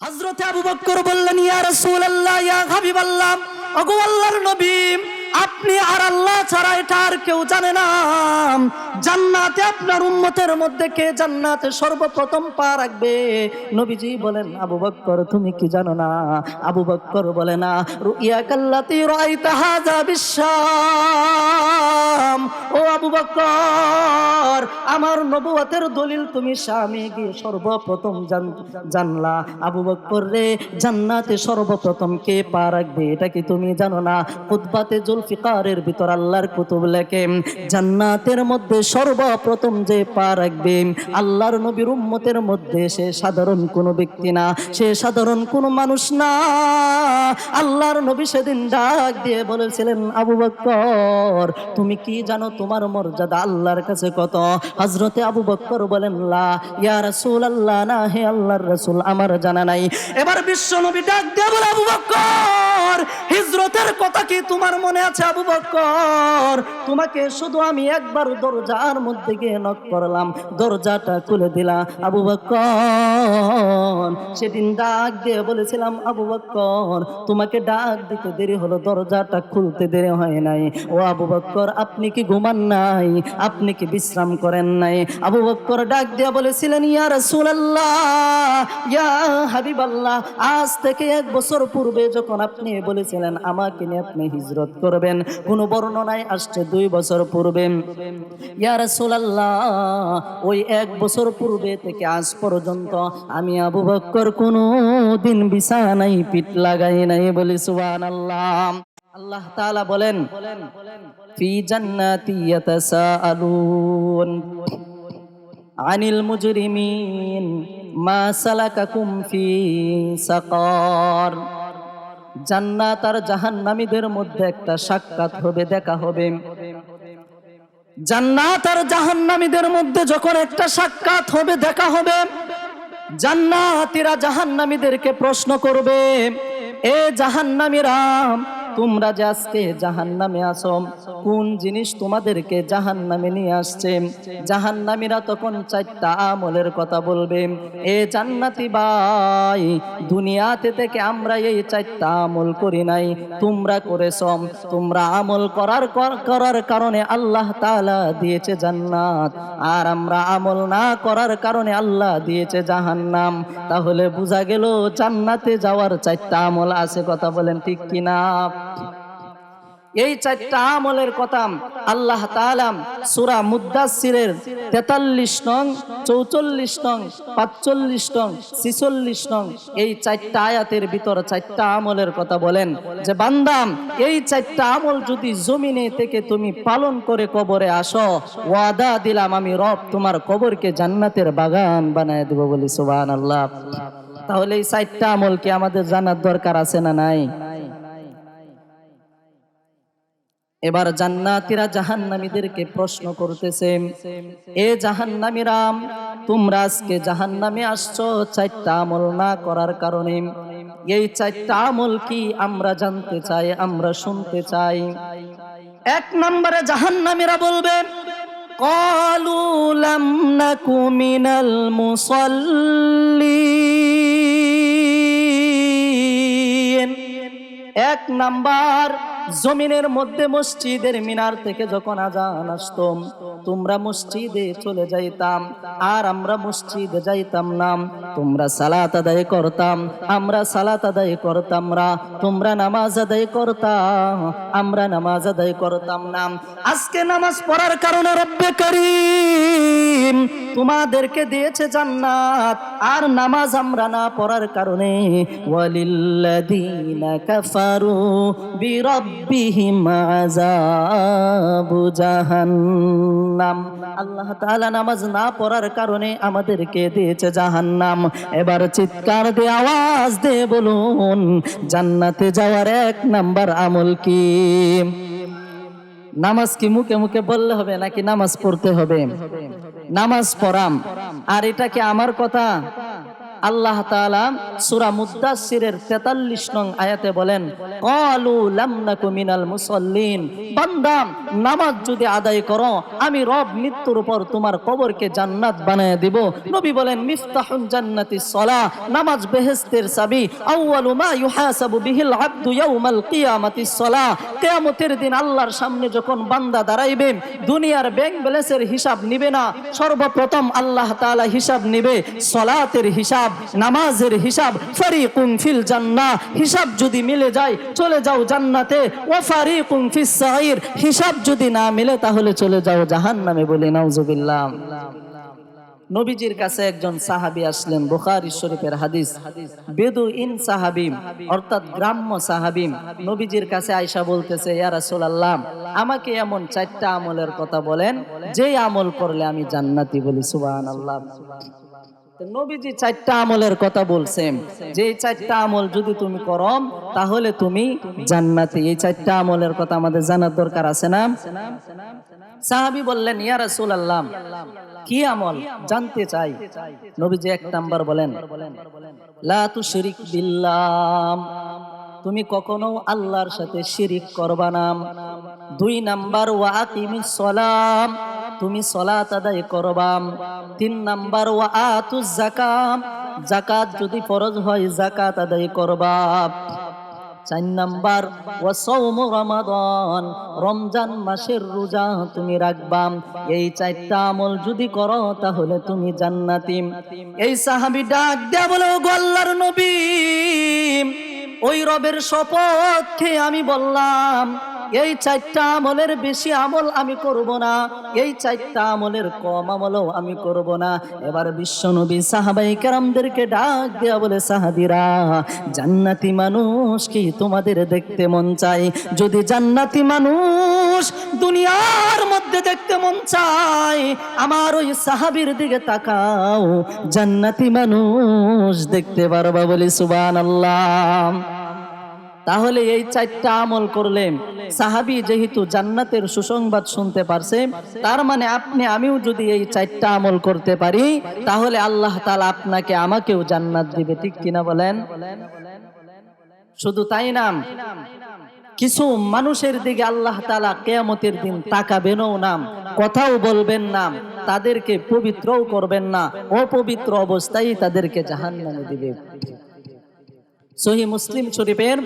হযরতে আবু বকর বললেন, ইয়া রাসূলুল্লাহ, ইয়া হাবিবাল্লাহ, ওগো আল্লাহর নবী, আপনি আর আল্লাহ ছাড়া এটা আর কেউ জানে না। জান্নাতে আপনার উম্মতের মধ্যে কে জান্নাতে সর্বপ্রথম পা রাখবে? নবীজি বলেন, আবু বকর তুমি কি জানো না? আবু বকর বলে না, রুইয়া কাল্লাতি রাআইতা হাযা বিশাম। ও আবু বকর, আমার নবুয়তের দলিল তুমি শামে গিয়ে সর্বপ্রথম জানলা। আবু বকর রে, জান্নাতে সর্বপ্রথম কে পা রাখবে এটা কি তুমি জানো না? কুতবাতে জুলফিকারের ভিতর আল্লাহর কুতুব লেখে, জান্নাতের মধ্যে সর্বপ্রথম যে পা রাখবে আল্লাহর নবীর উম্মতের মধ্যে, সে সাধারণ কোনো ব্যক্তি না, সে সাধারণ কোনো মানুষ না। আল্লাহর নবী সেদিন ডাক দিয়ে বলেছিলেন, আবু বকর তুমি কি জানো তোমার মর্যাদা আল্লাহর কাছে কত? হযরতে আবু বকর বলেন, লা ইয়া রাসূলুল্লাহ, না হে আল্লাহর রাসূল, আমার জানা নাই। এবার বিশ্ব নবী ডাক দিয়ে বলে, আবু বকর হিজরতের কথা কি তোমার মনে আছে? আবু বকর তোমাকে শুধু আমি একবার দরজার মধ্যে গিয়ে নক করলাম, দরজাটা খুলে দিলা। আবু বকর সেদিন ডাক দিয়ে বলেছিলাম, আবু বকর তোমাকে ডাক দিতে দেরি হলো, দরজাটা খুলতে দেরি হয় নাই। ও আবু বকর আপনি কি ঘুমান নাই? আপনি কি বিশ্রাম করেন নাই? আবু বকর ডাক দিয়ে বলেছিলেন, ইয়া রাসূলুল্লাহ, ইয়া হাবিবাল্লাহ, আজ থেকে 1 বছর পূর্বে যখন আপনি বলেছিলেন আমাকে নিয়ে আপনি হিজরত করবেন, কোন বর্ণনায় আসছে 2 বছর পূর্বে। ইয়া রাসূলুল্লাহ, ওই 1 বছর পূর্বে থেকে আজ পর্যন্ত আমি আবু বকর কোনো দিন বিছানায় পিঠ লাগাই নাই। বলি সুবহানাল্লাহ। আল্লাহ তাআলা বলেন, ফি জান্নাতি ইয়াতাসাআলুন আনিল মুজরিমিন মা সালাকাকুম ফি সাকার। জান্নাত আর জাহান্নামীদের মধ্যে একটা সাক্ষাৎ হবে, দেখা হবে। জান্নাত আর জাহান্নামীদের মধ্যে যখন একটা সাক্ষাৎ হবে, দেখা হবে, জান্নাতীরা জাহান্নামীদেরকে প্রশ্ন করবে, এ জাহান্নামীরা, তোমরা যে আজকে জাহান্নামে আছো, কোন জিনিস তোমাদেরকে জাহান্নামে নিয়ে আসছে? জাহান্নামীরা তখন 4টা আমলের কথা বলবে, এ জান্নাতি ভাই, দুনিয়াতে থেকে আমরা এই 4টা আমল করি নাই, তোমরা করেছ। তোমরা আমল করার কারণে আল্লাহ তাআলা দিয়েছে জান্নাত, আর আমরা আমল না করার কারণে আল্লাহ দিয়েছে জাহান্নাম। তাহলে বোঝা গেল জান্নাতে যাওয়ার 4টা আমল আছে। কথা বলেন ঠিক কিনা? এই 4টা আমলের কথা আল্লাহ তাআলা সূরা মুদ্দাসসিরের 43 নং, 44 নং, 45 নং, 46 নং এই 4টা আয়াতের ভিতর 4টা আমলের কথা বলেন, যে বান্দা এই 4টা আমল যদি জমিনে থেকে তুমি পালন করে কবরে আসো, ওয়াদা দিলাম আমি রব তোমার কবরকে জান্নাতের বাগান বানায় দেব। বলি সুবহানাল্লাহ। তাহলে এই 4টা আমল কি আমাদের জানার দরকার আছে না নাই? এবার জান্নাতীরা জাহান্নামীদেরকে প্রশ্ন করতেছে, এ জাহান্নামীরা, তোমরা আজকে জাহান্নামে আসছো 4টা আমল না করার কারণে। এই 4টা আমল কি আমরা জানতে চাই, আমরা শুনতে চাই। 1 নম্বরে জাহান্নামীরা বলবে, ক্বালু লাম নাকু মিনাল মুসাল্লিন। 1 নাম্বার, জমিনের মধ্যে মসজিদের মিনার থেকে যখন আজান আসতো, তোমরা মসজিদে চলে যাইতাম, আর আমরা মসজিদে যাইতাম না। তোমরা সালাত আদায় করতাম, আমরা সালাত আদায় করতাম না। তোমরা নামাজ আদায় করতাম, আমরা নামাজ আদায় করতাম না। আজকে নামাজ পড়ার কারণে রব্বে কারীম তোমাদেরকে দিয়েছে জান্নাত, আর নামাজ আমরা না পড়ার কারণে ওয়ালিল্লাযীনা কাফারু বিরাব্বিহিম আযাবু জাহান্নাম। আল্লাহ তাআলা নামাজ না পড়ার কারণে আমাদেরকে দিয়েছে জাহান্নাম। এবার চিৎকার দিয়ে আওয়াজ দিয়ে বলুন, জান্নাতে যাওয়ার 1 নাম্বার আমল কি? নামাজ কি মুখে মুখে বললে হবে নাকি নামাজ পড়তে হবে? নামাজ পড়াম। আর এটা কি আমার কথা? আল্লাহ তাআলা সূরা মুদ্দাসসিরের 43 নং আয়াতে বলেন, ক্বালু লাম নাকু মিনাল মুসাল্লিন, বান্দা নামাজ যদি আদায় করো আমি রব মৃত্যুর উপর তোমার কবরকে জান্নাত বানায় দিব। নবী বলেন, মিফতাহুল জান্নাতিস সালাহ, নামাজ বেহেশতের চাবি। আউয়ালু মা ইউহাসাবু বিহিল আবদু ইয়াউমাল কিয়ামাতিস সালাহ, কিয়ামতের দিন আল্লাহর সামনে যখন বান্দা দাঁড়াইবে, দুনিয়ার ব্যাংক ব্যালেন্সের হিসাব নিবে না, সর্বপ্রথম আল্লাহ তাআলা হিসাব নিবে সালাতের হিসাব, নামাজের হিসাব। ফারিকুন ফিল জান্নাহ, হিসাব যদি মিলে যায় চলে যাও জান্নাতে, ওয়া ফারিকুন ফিস সাঈর, হিসাব যদি না মিলে তাহলে চলে যাও জাহান্নামে। বলি নাউজুবিল্লাহ। নবীজির কাছে একজন সাহাবী আসলেন, বুখারী শরীফের হাদিস। বেদুইন সাহাবী অর্থাৎ গ্রাম্য সাহাবী নবীজির কাছে আয়েশা বলতেছে, ইয়া রাসূলুল্লাহ, আমাকে এমন 4টা আমলের কথা বলেন যেই আমল করলে আমি জান্নাতি। বলি সুবহানাল্লাহ। নবীজি 4টা আমলের কথা বলছেন, যে 4টা আমল যদি তুমি করো তাহলে তুমি জান্নাতি। এই 4টা আমলের কথা আমাদের জানার দরকার আছে না? সাহাবী বললেন, ইয়া রাসূলুল্লাহ, কি আমল জানতে চাই। নবীজি 1 নাম্বার বলেন, লা তুশরিক বিল্লাহ, তুমি কখনো আল্লাহর সাথে শিরিক করবা না। 2 নাম্বার, ওয়া আকিমিস সালাম, তুমি সালাত আদায় করবা। 3 নাম্বার, ওয়া আতুজ যাকাত, যাকাত যদি ফরজ হয় যাকাত আদায় করবা। 4 নাম্বার, ওয়া সাওমু রমাদান, রমজান মাসের রোজা তুমি রাখবা। এই 4টা আমল যদি করো তাহলে তুমি জান্নাতি। এই সাহাবী ডাক দেয়া বলে, ও গো আল্লাহর নবী, ওই রবের শপথ খেয়ে আমি বললাম এই 4টা আমলের বেশি আমল আমি করব না, এই 4টা আমলের কম আমলও আমি করব না। এবার বিশ্বনবী সাহাবায়ে কেরামদেরকে ডাক দেয়া বলে, সাহাবীরা, জান্নাতি মানুষ কি তোমাদের দেখতে মন চায়? যদি জান্নাতি মানুষ দুনিয়ার মধ্যে দেখতে মন চায়, আমার ওই সাহাবীর দিকে তাকাও, জান্নাতি মানুষ দেখতে পারবা। বলি সুবহানাল্লাহ। তাহলে এই 4টা আমল করলে সাহাবী যেহেতু জান্নাতের সুসংবাদ শুনতে পারছে, তার মানে আপনি আমিও যদি এই 4টা আমল করতে পারি তাহলে আল্লাহ তাআলা আপনাকে আমাকেও জান্নাত দিবে। ঠিক কিনা বলেন? শুধু তাই না, কিছু মানুষের দিকে আল্লাহ তাআলা কিয়ামতের দিন তাকাবেনও না, কথাও বলবেন না, তাদেরকে পবিত্রও করবেন না, অপবিত্র অবস্থায় তাদেরকে জাহান্নামে দিবে। সহিহ মুসলিম শরীফের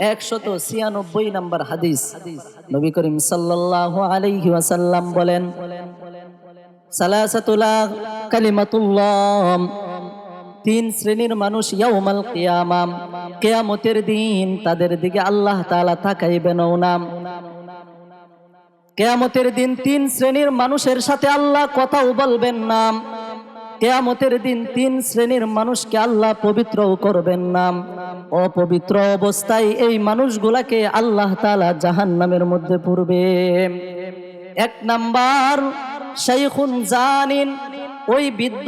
196 নম্বর হাদিস, নবী করিম সাল্লাল্লাহু আলাইহি ওয়াসাল্লাম বলেন, সালাসাতুলা কালিমাতুল্লাহ, 3 শ্রেণীর মানুষ ইয়াউমাল কিয়ামা, কিয়ামতের দিন তাদের দিকে আল্লাহ তাআলা তাকাইবেন না। কিয়ামতের দিন 3 শ্রেণীর মানুষের সাথে আল্লাহ কথাও বলবেন না। কিয়ামতের দিন 3 শ্রেণীর মানুষকে আল্লাহ পবিত্রও করবেন না। অপবিত্র অবস্থায় এই মানুষগুলাকে আল্লাহ তাআলা জাহান্নামের মধ্যে পুরবে। 1 নাম্বার, শাইখুন জানিন, ওই বৃদ্ধ,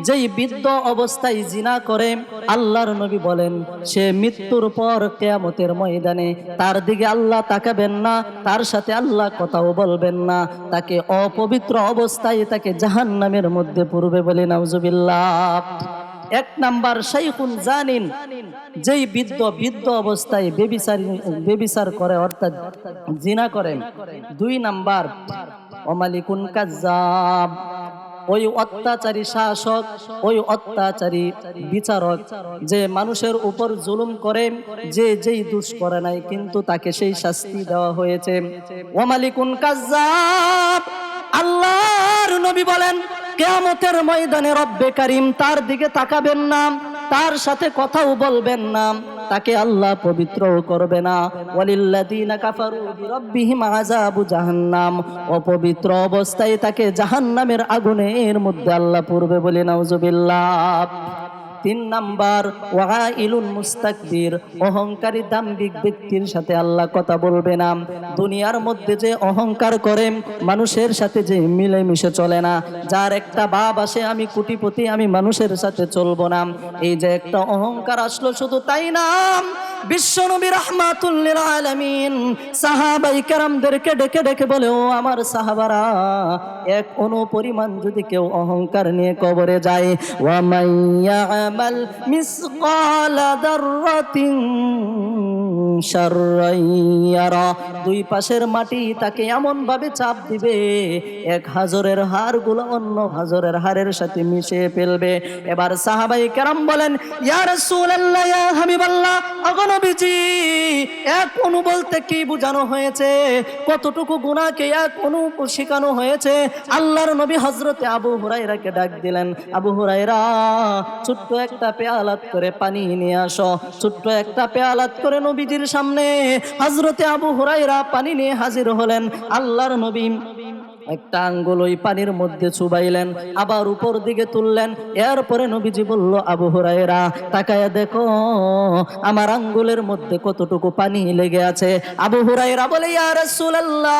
যেই বৃদ্ধ অবস্থায় জিনা করে, আল্লাহর নবী বলেন সে মৃত্যুর পর কিয়ামতের ময়দানে তার দিকে আল্লাহ তাকাবেন না, তার সাথে আল্লাহ কথাও বলবেন না, তাকে অপবিত্র অবস্থায় তাকে জাহান্নামের মধ্যে পুরবে। বলে নাউজুবিল্লাহ। 1 নাম্বার শাইখুন জানিন, যেই বৃদ্ধ অবস্থায় বেবিচার করে অর্থাৎ জিনা করে। 2 নাম্বার, ওমালিকুন কাজ্জাব, ওই অত্যাচারী শাসক, ওই অত্যাচারী বিচারক, যে মানুষের উপর জুলুম করে, যে যেই দোষ করে নাই কিন্তু তাকে সেই শাস্তি দেওয়া হয়েছে। ওমালিকুন কাজ্জাব, আল্লাহর নবী বলেন কিয়ামতের ময়দানে রব্বে কারীম তার দিকে তাকাবেন না, তার সাথে কথাও বলবেন না, তাকে আল্লাহ পবিত্রও করবে না। ওয়ালিল্লাযীনা কাফারু বিরাব্বিহিম আযাবু জাহান্নাম, অপবিত্র অবস্থায় তাকে জাহান্নামের আগুনের মধ্যে আল্লাহ পুরবে। বলে নাউজুবিল্লাহ। 3 নাম্বার, ওয়াইলুন মুস্তাকবির, অহংকারী দাম্ভিক ব্যক্তির সাথে আল্লাহ কথা বলবে না। দুনিয়ার মধ্যে যে অহংকার করে, মানুষের সাথে যে মিলেমিশে চলে না, যার একটা ভাব আসে আমি কোটিপতি, আমি মানুষের সাথে চলবো না, এই যে একটা অহংকার আসলো, শুধু তাই না, বিশ্বনবী রাহমাতুল লিল আলামিন সাহাবায়ে কেরামদেরকে ডেকে ডেকে বলে, ও আমার সাহাবারা, এক অণু পরিমাণ যদি কেউ অহংকার নিয়ে কবরে যায়, ওয়া মাইয়া আমাল মিসকালা দাররাতিন শাররাইয়ারা, দুই পাশের মাটি তাকে এমন ভাবে চাপ দিবে, এক হাজরের হাড়গুলো অন্য হাজরের হাড়ের সাথে মিশে ফেলবে। এবার সাহাবায়ে কেরাম বলেন, ইয়া রাসূলুল্লাহ, ইয়া হাবিবাল্লাহ, ওগো নবীজি, এক অণু বলতে কি বোঝানো হয়েছে? কতটুকু গুনাহকে এক অণু শেখানো হয়েছে? আল্লাহর নবী হযরতে আবু হুরায়রাকে ডাক দিলেন, আবু হুরায়রা, ছোট্ট একটা পেয়ালাত করে পানি নিয়ে আসো। ছোট্ট একটা পেয়ালাত করে নবীজির সামনে হযরতে আবু হুরায়রা পানি নিয়ে হাজির হলেন। আল্লাহর নবী একটা আঙ্গুল ওই পানির মধ্যে চুবাইলেন, আবার উপর দিকে তুললেন। এরপরে নবীজি বলল, আবু হুরায়রা, তাকায়া দেখো আমার আঙ্গুলের মধ্যে কতটুকু পানি লেগে আছে। আবু হুরায়রা বলে, ইয়া রাসূলুল্লাহ,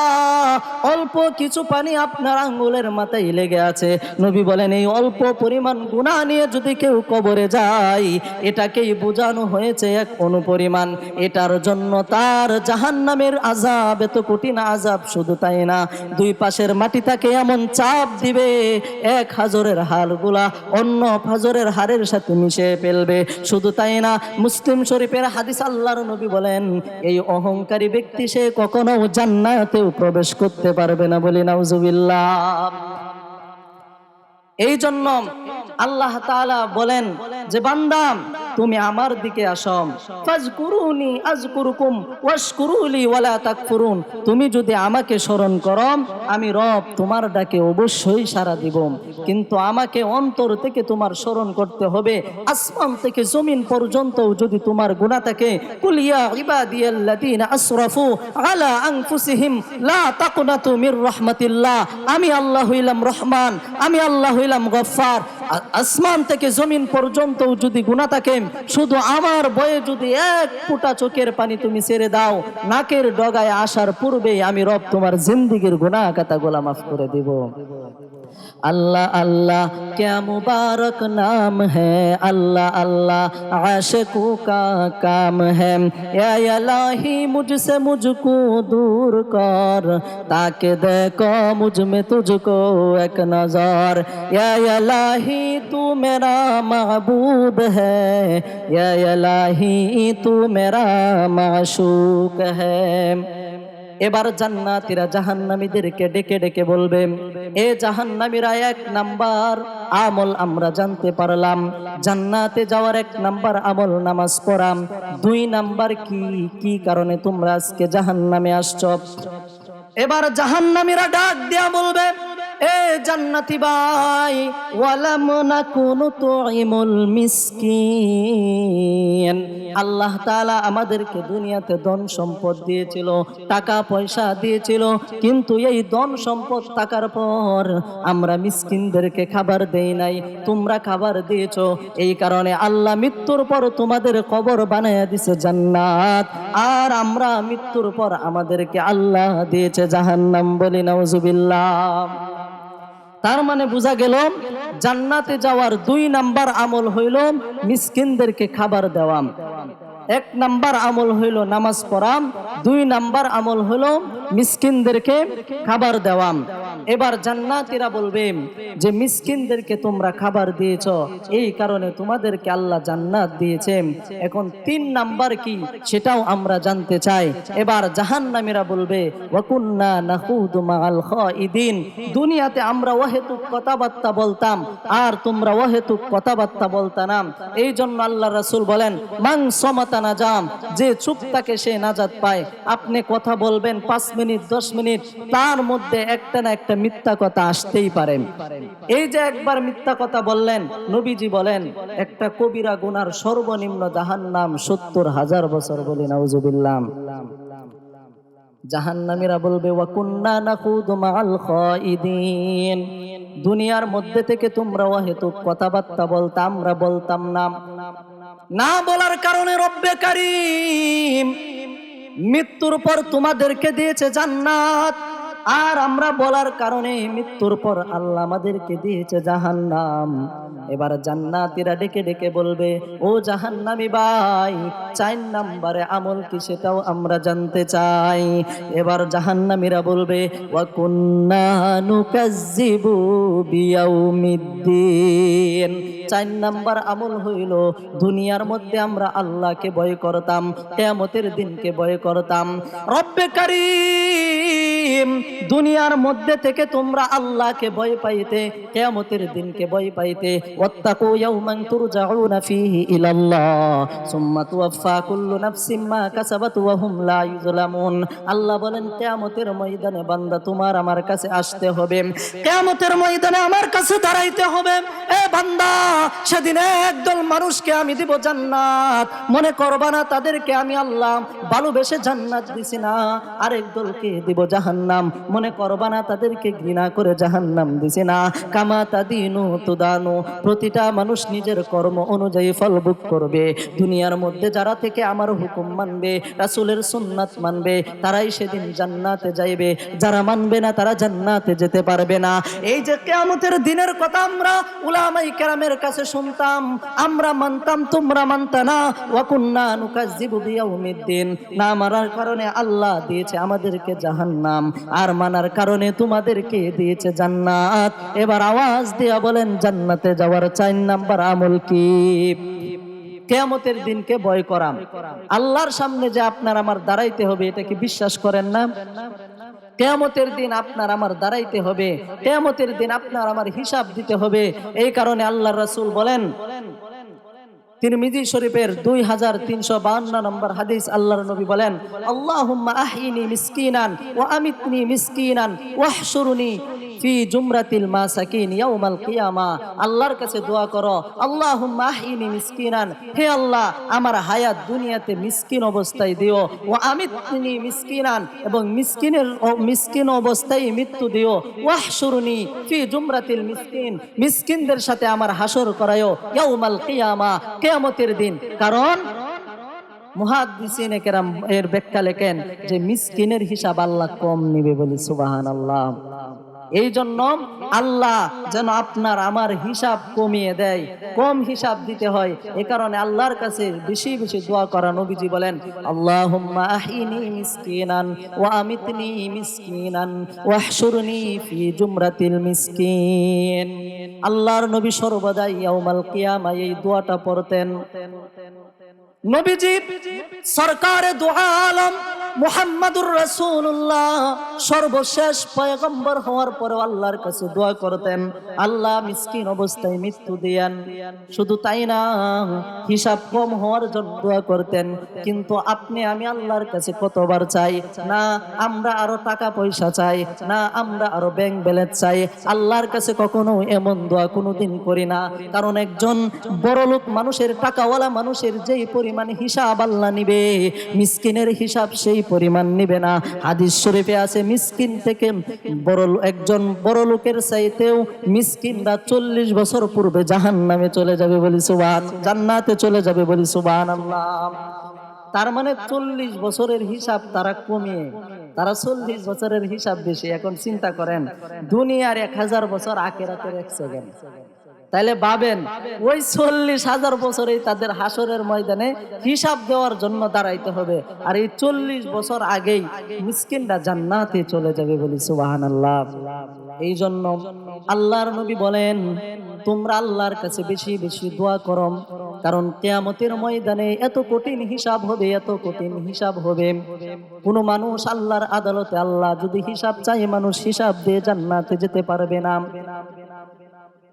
অল্প কিছু পানি আপনার আঙ্গুলের মাথায় লেগে আছে। নবী বলেন, এই অল্প পরিমাণ গুনাহ নিয়ে যদি কেউ কবরে যায়, এটাকেই বোঝানো হয়েছে এক অণু পরিমাণ। এটার জন্য তার জাহান্নামের আযাব, এত কঠিন আযাব। শুধু তাই না, দুই পাশের মাটি তাকে এমন চাপ দিবে, এক হাজরের হাড়গুলা অন্য হাজরের হাড়ের সাথে মিশে ফেলবে। শুধু তাই না, মুসলিম শরীফের হাদিস, আল্লাহর নবী বলেন, এই অহংকারী ব্যক্তি সে কখনো জান্নাতেও প্রবেশ করতে পারবে না। বলি নাউজুবিল্লাহ। এই জন্য আল্লাহ তাআলা বলেন যে, বান্দা তুমি আমার দিকে আসো, ফাজকুরুনি আযকুরুকুম ওয়াশকুরুলি ওয়ালা তাকফুরুন। তুমি যদি আমাকে স্মরণ করো, আমি রব তোমার ডাকে অবশ্যই সাড়া দিব। কিন্তু আমাকে অন্তর থেকে তোমার স্মরণ করতে হবে। আসমান থেকে জমিন পর্যন্ত যদি তোমার গুনাহ থাকে, কুল ইয়া ইবাদিয়াল্লাযীনা আসরাফু আলা আনফুসিহিম লা তাকনাতু মির রাহমাতিল্লাহ। আমি আল্লাহ হইলাম রহমান, আমি আল্লাহ হইলাম গফফার। আসমান থেকে জমিন পর্যন্ত যদি গুনাহ থাকে, শুধু আমার ভয়ে যদি এক ফোঁটা চোখের পানি তুমি ছেড়ে দাও, নাকের ডগায় আসার পূর্বেই আমি রব তোমার জিন্দেগীর গুনাহ খাতাগুলো মাফ করে দিব। अल्लाह अल्लाह क्या मुबारक नाम है, अल्लाह अल्लाह आशिकों का काम है। या इलाही मुझसे मुझको दूर कर, ताकि देखो मुझ में तुझको एक नजर। या इलाही तू मेरा महबूब है, या इलाही तू मेरा माशूक है। এবার জান্নাতীরা জাহান্নামীদেরকে ডেকে ডেকে বলবে, এ জাহান্নামীরা, এক নাম্বার আমল আমরা জানতে পারলাম, জান্নাতে যাওয়ার এক নাম্বার আমল নামাজ পড়া। দুই নাম্বার কি কি কারণে তোমরা আজকে জাহান্নামে আসছো? এবার জাহান্নামীরা ডাক দিয়া বলবে, এ জান্নাতি ভাই, ওয়ালাম নাকুনু তুইমুল মিসকিন। আল্লাহ তাআলা আমাদেরকে দুনিয়াতে ধন সম্পদ দিয়েছিল, টাকা পয়সা দিয়েছিল, কিন্তু এই ধন সম্পদ থাকার পর আমরা মিসকিনদেরকে খাবার দেই নাই। তোমরা খাবার দিয়েছো, এই কারণে আল্লাহ মৃত্যুর পর তোমাদের কবর বানায়া দিয়েছে জান্নাত, আর আমরা মৃত্যুর পর আমাদেরকে আল্লাহ দিয়েছে জাহান্নাম। বলি নাউজুবিল্লাহ। তার মানে বোঝা গেল, জান্নাতে যাওয়ার দুই নাম্বার আমল হইল মিসকিনদেরকে খাবার দেওয়া। এক নাম্বার আমল হইল নামাজ পড়া, দুই নাম্বার আমল হলো মিসকিনদেরকে খাবার দেওয়া। এবার জান্নাতীরা বলবে যে, মিসকিনদেরকে তোমরা খাবার দিয়েছো, এই কারণে তোমাদেরকে আল্লাহ জান্নাত দিয়েছে। এখন তিন নাম্বার কি সেটাও আমরা জানতে চাই। এবার জাহান্নামীরা বলবে, ওয়া কুন্না নাখুদু মাআল খাইদিন। দুনিয়াতে আমরা অহেতুক কথাবার্তা বলতাম, আর তোমরা অহেতুক কথাবার্তা বলতা না। এই জন্য আল্লাহ রাসূল বলেন, মান সামাতা নাজাম, যে চুপ থাকে সে নাজাত পায়। আপনি কথা বলবেন 5 মিনিট 10 মিনিট, তার মধ্যে একটা না একটা মিথ্যা কথা আসতেই পারে। এই যে একবার মিথ্যা কথা বললেন, নবীজি বলেন একটা কবিরা গুনার সর্বনিম্ন জাহান্নাম 70,000 বছর। বলি নাউজুবিল্লাহ। জাহান্নামীরা বলবে, ওয়া কুন্না নাখুদু মাআল খাইদিন। দুনিয়ার মধ্যে থেকে তোমরা অহেতুক কথাবার্তা বলতাম, আমরা বলতাম না। না বলার কারণে রব্বে কারীম মৃত্যুর পর তোমাদেরকে দিয়েছে জান্নাত, আর আমরা বলার কারণে মৃত্যুর পর আল্লাহ আমাদেরকে দিয়েছে জাহান্নাম। এবার জান্নাতীরা ডেকে ডেকে বলবে, ও জাহান্নামী ভাই, 4 নম্বরে আমল কি সেটাও আমরা জানতে চাই। এবার জাহান্নামীরা বলবে, ওয়া কুন্না নুকাজ্জিবু বিয়াউমিদ্দিন, 4 নাম্বার আমল হইল দুনিয়ার মধ্যে আমরা আল্লাহকে ভয় করতাম, কিয়ামতের দিনকে ভয় করতাম। রব্বে কারীম, দুনিয়ার মধ্যে থেকে তোমরা আল্লাহকে ভয় পাইতে, কিয়ামতের দিনকে ভয় পাইতে। ওয়াত্তাকু ইয়াওমান তুরজাউনা ফীহি ইলাল্লাহ সুম্মা তুওয়াফা কুল্লু নাফসিম মা কাসাবাত ওয়া হুম লা ইউযলামুন। আল্লাহ বলেন, কিয়ামতের ময়দানে বান্দা তোমার আমার কাছে আসতে হবে, কিয়ামতের ময়দানে আমার কাছে দাঁড়াইতে হবে। এ বান্দা, সেদিন একদল মানুষকে আমি দিব জান্নাত, মনে করবা না তাদেরকে আমি আল্লাহ ভালোবেসে জান্নাত দিছি না। আরেক দলকে দিব জাহান্নাম, মনে করবা না তাদেরকে ঘৃণা করে জাহান্নাম দিছি না। কামা তাদিনু তুদানু, প্রতিটা মানুষ নিজের কর্ম অনুযায়ী ফল ভোগ করবে। দুনিয়ার মধ্যে যারা থেকে আমার হুকুম মানবে, রাসূলের সুন্নাত মানবে, তারাই সেদিন জান্নাতে যাইবে, যারা মানবে না তারা জান্নাতে যেতে পারবে না। এই যে কিয়ামতের দিনের কথা আমরা উলামায়ে কেরামের কাছে শুনতাম, আমরা মানতাম, তোমরা মানতা না। ওয়া কুন্না নুকাজ্জিবু বিয়াউমিদ্দিন, না মানার কারণে আল্লাহ দিয়েছে আমাদেরকে জাহান্নাম, আর মানার কারণে তোমাদেরকে দিয়েছে জান্নাত। এবার আওয়াজ দিয়া বলেন, জান্নাতে যাওয়ার 4 নাম্বার আমল কি? কিয়ামতের দিনকে ভয় করা। আল্লাহর সামনে যে আপনার আমার দাঁড়াইতে হবে, এটা কি বিশ্বাস করেন না? কিয়ামতের দিন আপনার আমার দাঁড়াইতে হবে, কিয়ামতের দিন আপনার আমার হিসাব দিতে হবে। এই কারণে আল্লাহর রাসূল বলেন, তিরমিজি শরীফের 2352 নম্বর হাদিস, আল্লাহর নবী বলেন, আল্লাহুম্মা আহইনি মিসকিনান ওয়া আমিতনি মিসকিনান ওয়াহশুরনি ফি জুমরাতিল মাসাকিন ইয়াউমাল কিয়ামা। আল্লাহর কাছে দোয়া করো, আল্লাহুম্মা আহইনি মিসকিনান, হে আল্লাহ আমার হায়াত দুনিয়াতে মিসকিন অবস্থায় দিও, ওয়া আমিতনি মিসকিনান, এবং মিসকিন অবস্থায় মৃত্যু দিও, ওয়াহশুরনি ফি জুমরাতিল মিসকিন, মিসকিনদের সাথে আমার হাসর করায়ো ইয়াউমাল কিয়ামা, কিয়ামতের দিন। কারণ মুহাদ্দিসিনে কেরাম এর ব্যাখ্যা লেখেন যে মিসকিনের হিসাব আল্লাহ কম নিবে, বলি সুবহানাল্লাহ। এই জন্য আল্লাহ যেন আপনার আমার হিসাব কমিয়ে দেয়, কম হিসাব দিতে হয়। এ কারণে আল্লাহর কাছে বেশি বেশি দোয়া করা। নবীজি বলেন, আল্লাহুম্মা আহইনি মিসকিনান ওয়া আমিতনি মিসকিনান ওয়াহশুরনি ফি জুমরাতিল মিসকিন। আল্লাহর নবী সর্বদাই ইয়াউমাল কিয়ামা এই দোয়াটা পড়তেন। নবীজি সরকারে দু আলম মুহাম্মাদুর রাসূলুল্লাহ সর্বশেষ পয়গম্বর হওয়ার পরে আল্লাহর কাছে দোয়া করতেন, আল্লাহ মিসকিন অবস্থায় মৃত্যু দেন। শুধু তাই না, হিসাব কম হওয়ার জন্য দোয়া করতেন। কিন্তু আপনি আমি আল্লাহর কাছে কতবার চাই না, আমরা আরো টাকা পয়সা চাই না, আমরা আরো ব্যাংক ব্যালেন্স চাই। আল্লাহর কাছে কখনো এমন দোয়া কোনোদিন করি না। কারণ একজন বড়লোক মানুষের, টাকাওয়ালা মানুষের যেই পরিমাণ হিসাব আল্লাহ নিবে, মিসকিনের হিসাব সেই পরিমাণ নিবে না। হাদিস শরীফে আছে, মিসকিন থেকে একজন বড় লোকের চাইতেও মিসকিনরা 40 বছর পূর্বে জাহান্নামে চলে যাবে, বলি সুবহান, জান্নাতে চলে যাবে, বলি সুবহানাল্লাহ। তার মানে 40 বছরের হিসাব তারা কমিয়ে, তারা 40 বছরের হিসাব বেশি। এখন চিন্তা করেন, দুনিয়ার 1000 বছর, আখিরাতের 1 সেকেন্ড। তাইলে ভাবেন, ওই 40,000 বছরেই তাদের হাসরের ময়দানে হিসাব দেওয়ার জন্য দাঁড়াইতে হবে। আর এই 40 বছর আগেই মিসকিনরা জান্নাতে চলে যাবে, বলি সুবহানাল্লাহ। এই জন্য আল্লাহর নবী বলেন, তোমরা আল্লাহর কাছে বেশি বেশি দোয়া করো, কারণ কিয়ামতের ময়দানে এত কঠিন হিসাব হবে, এত কঠিন হিসাব হবে। কোন মানুষ আল্লাহর আদালতে আল্লাহ যদি হিসাব চাই, মানুষ হিসাব দিয়ে জান্নাতে যেতে পারবে না।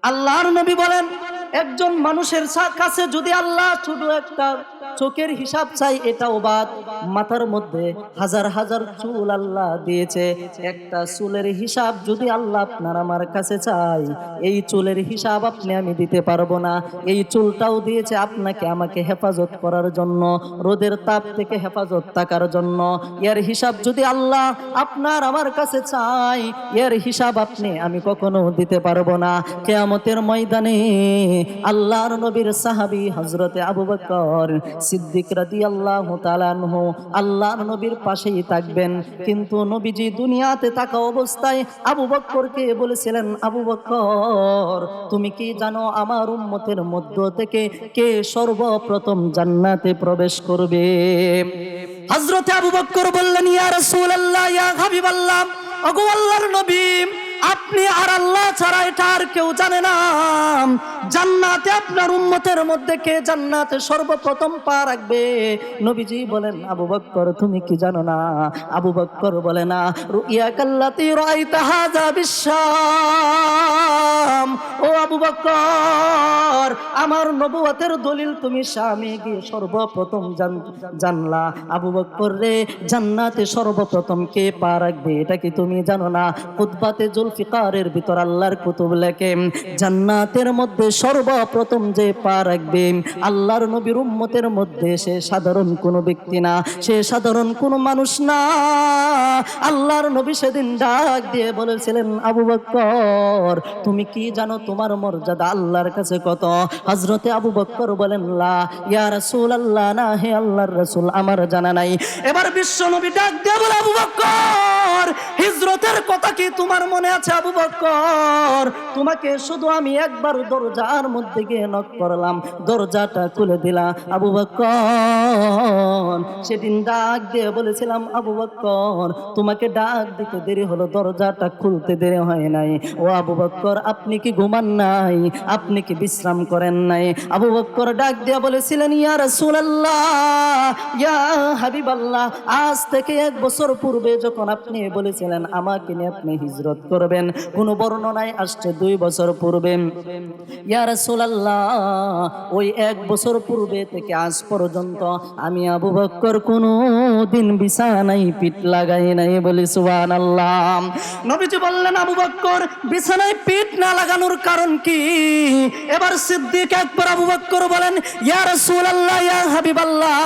আল্লাহর নবী বলেন, একজন মানুষের কাছে যদি আল্লাহ শুধু একটা চোখের হিসাব চাই, এটাও বাদ, মাথার মধ্যে হাজার হাজার চুল আল্লাহ দিয়েছে, একটা চুলের হিসাব যদি আল্লাহ আপনার আমার কাছে চাই, এই চুলের হিসাব আপনি আমি দিতে পারবো না। এই চুলটাও দিয়েছে আপনাকে আমাকে হেফাজত করার জন্য, রোদের তাপ থেকে হেফাজত থাকার জন্য। এর হিসাব যদি আল্লাহ আপনার আমার কাছে চাই, এর হিসাব আপনি আমি কখনো দিতে পারবো না। কিয়ামতের ময়দানে আল্লাহর নবীর সাহাবী হযরতে আবু বকর সিদ্দিক রাদিয়াল্লাহু তাআলা আনহু আল্লাহর নবীর পাশেই থাকবেন। কিন্তু নবীজি দুনিয়াতে থাকা অবস্থায় আবু বকরকে বলেছিলেন, আবু বকর তুমি কি জানো আমার উম্মতের মধ্য থেকে কে সর্বপ্রথম জান্নাতে প্রবেশ করবে? হযরতে আবু বকর বললেন, ইয়া রাসূলুল্লাহ, ইয়া হাবিবাল্লাহ, ওগো আল্লাহর নবী, আপনি আর আল্লাহ ছাড়া এটা আর কেউ জানে না। জান্নাতে আপনার উম্মতের মধ্যে কে জান্নাতে সর্বপ্রথম পা রাখবে? নবীজি বলেন, আবু বকর তুমি কি জানো না? আবু বকর বলে না, রুইয়া কাল্লাতি রাআইতা হাযা বিশাম। ও আবু বকর, আমার নবুয়তের দলিল তুমি শামে গিয়ে সর্বপ্রথম জানলা। আবু বকর রে, জান্নাতে সর্বপ্রথম কে পা রাখবে এটা কি তুমি জানো না? কুতবাতে জুলফিকারের ভিতর আল্লাহর কুতুব লেখে, জান্নাতের মধ্যে সর্বপ্রথম যে পা রাখবে আল্লাহর নবীর উম্মতের মধ্যে, সে সাধারণ কোনো ব্যক্তি না, সে সাধারণ কোনো মানুষ না। আল্লাহর নবী সেদিন ডাক দিয়ে বলেছিলেন, আবু বকর তুমি কি জানো তোমার মর্যাদা আল্লাহর কাছে কত? হযরতে আবু বকর বলেন, লা ইয়া রাসূলুল্লাহ, না হে আল্লাহর রাসূল, আমার জানা নাই। এবার বিশ্ব নবী ডাক দিয়ে বলে, আবু বকর হিজরতের কথা কি তোমার মনে আছে? আবু বকর তোমাকে শুধু আমি একবার দরজার মধ্যে গিয়ে নক করলাম, দরজাটা খুলে দিলা। আবু বকর সেদিন ডাক দিয়ে বলেছিলাম, আবু বকর তোমাকে ডাক দিতে দেরি হলো, দরজাটা খুলতে দেরি হয় নাই। ও আবু বকর আপনি কি ঘুমান নাই? আপনি কি বিশ্রাম করেন নাই? আবু বকর ডাক দিয়ে বলেছিলেন, ইয়া রাসূলুল্লাহ, ইয়া হাবিবাল্লাহ, আজ থেকে 1 বছর পূর্বে যখন আপনি বলেছিলেন আমাকে নিয়ে আপনি হিজরত করবেন, কোন বর্ণনায় আসছে 2 বছর পূর্বে। ইয়া রাসূলুল্লাহ, ওই 1 বছর পূর্বে থেকে আজ পর্যন্ত আমি আবু বকর কোনো দিন বিছানায় পিঠ লাগাই নাই। বলি সুবহানাল্লাহ। নবীজি বললেন, আবু বকর বিছানায় পিঠ না লাগানোর কারণ কি? এবার সিদ্দিক আকবর আবু বকর বলেন, ইয়া রাসূলুল্লাহ, ইয়া হাবিবাল্লাহ,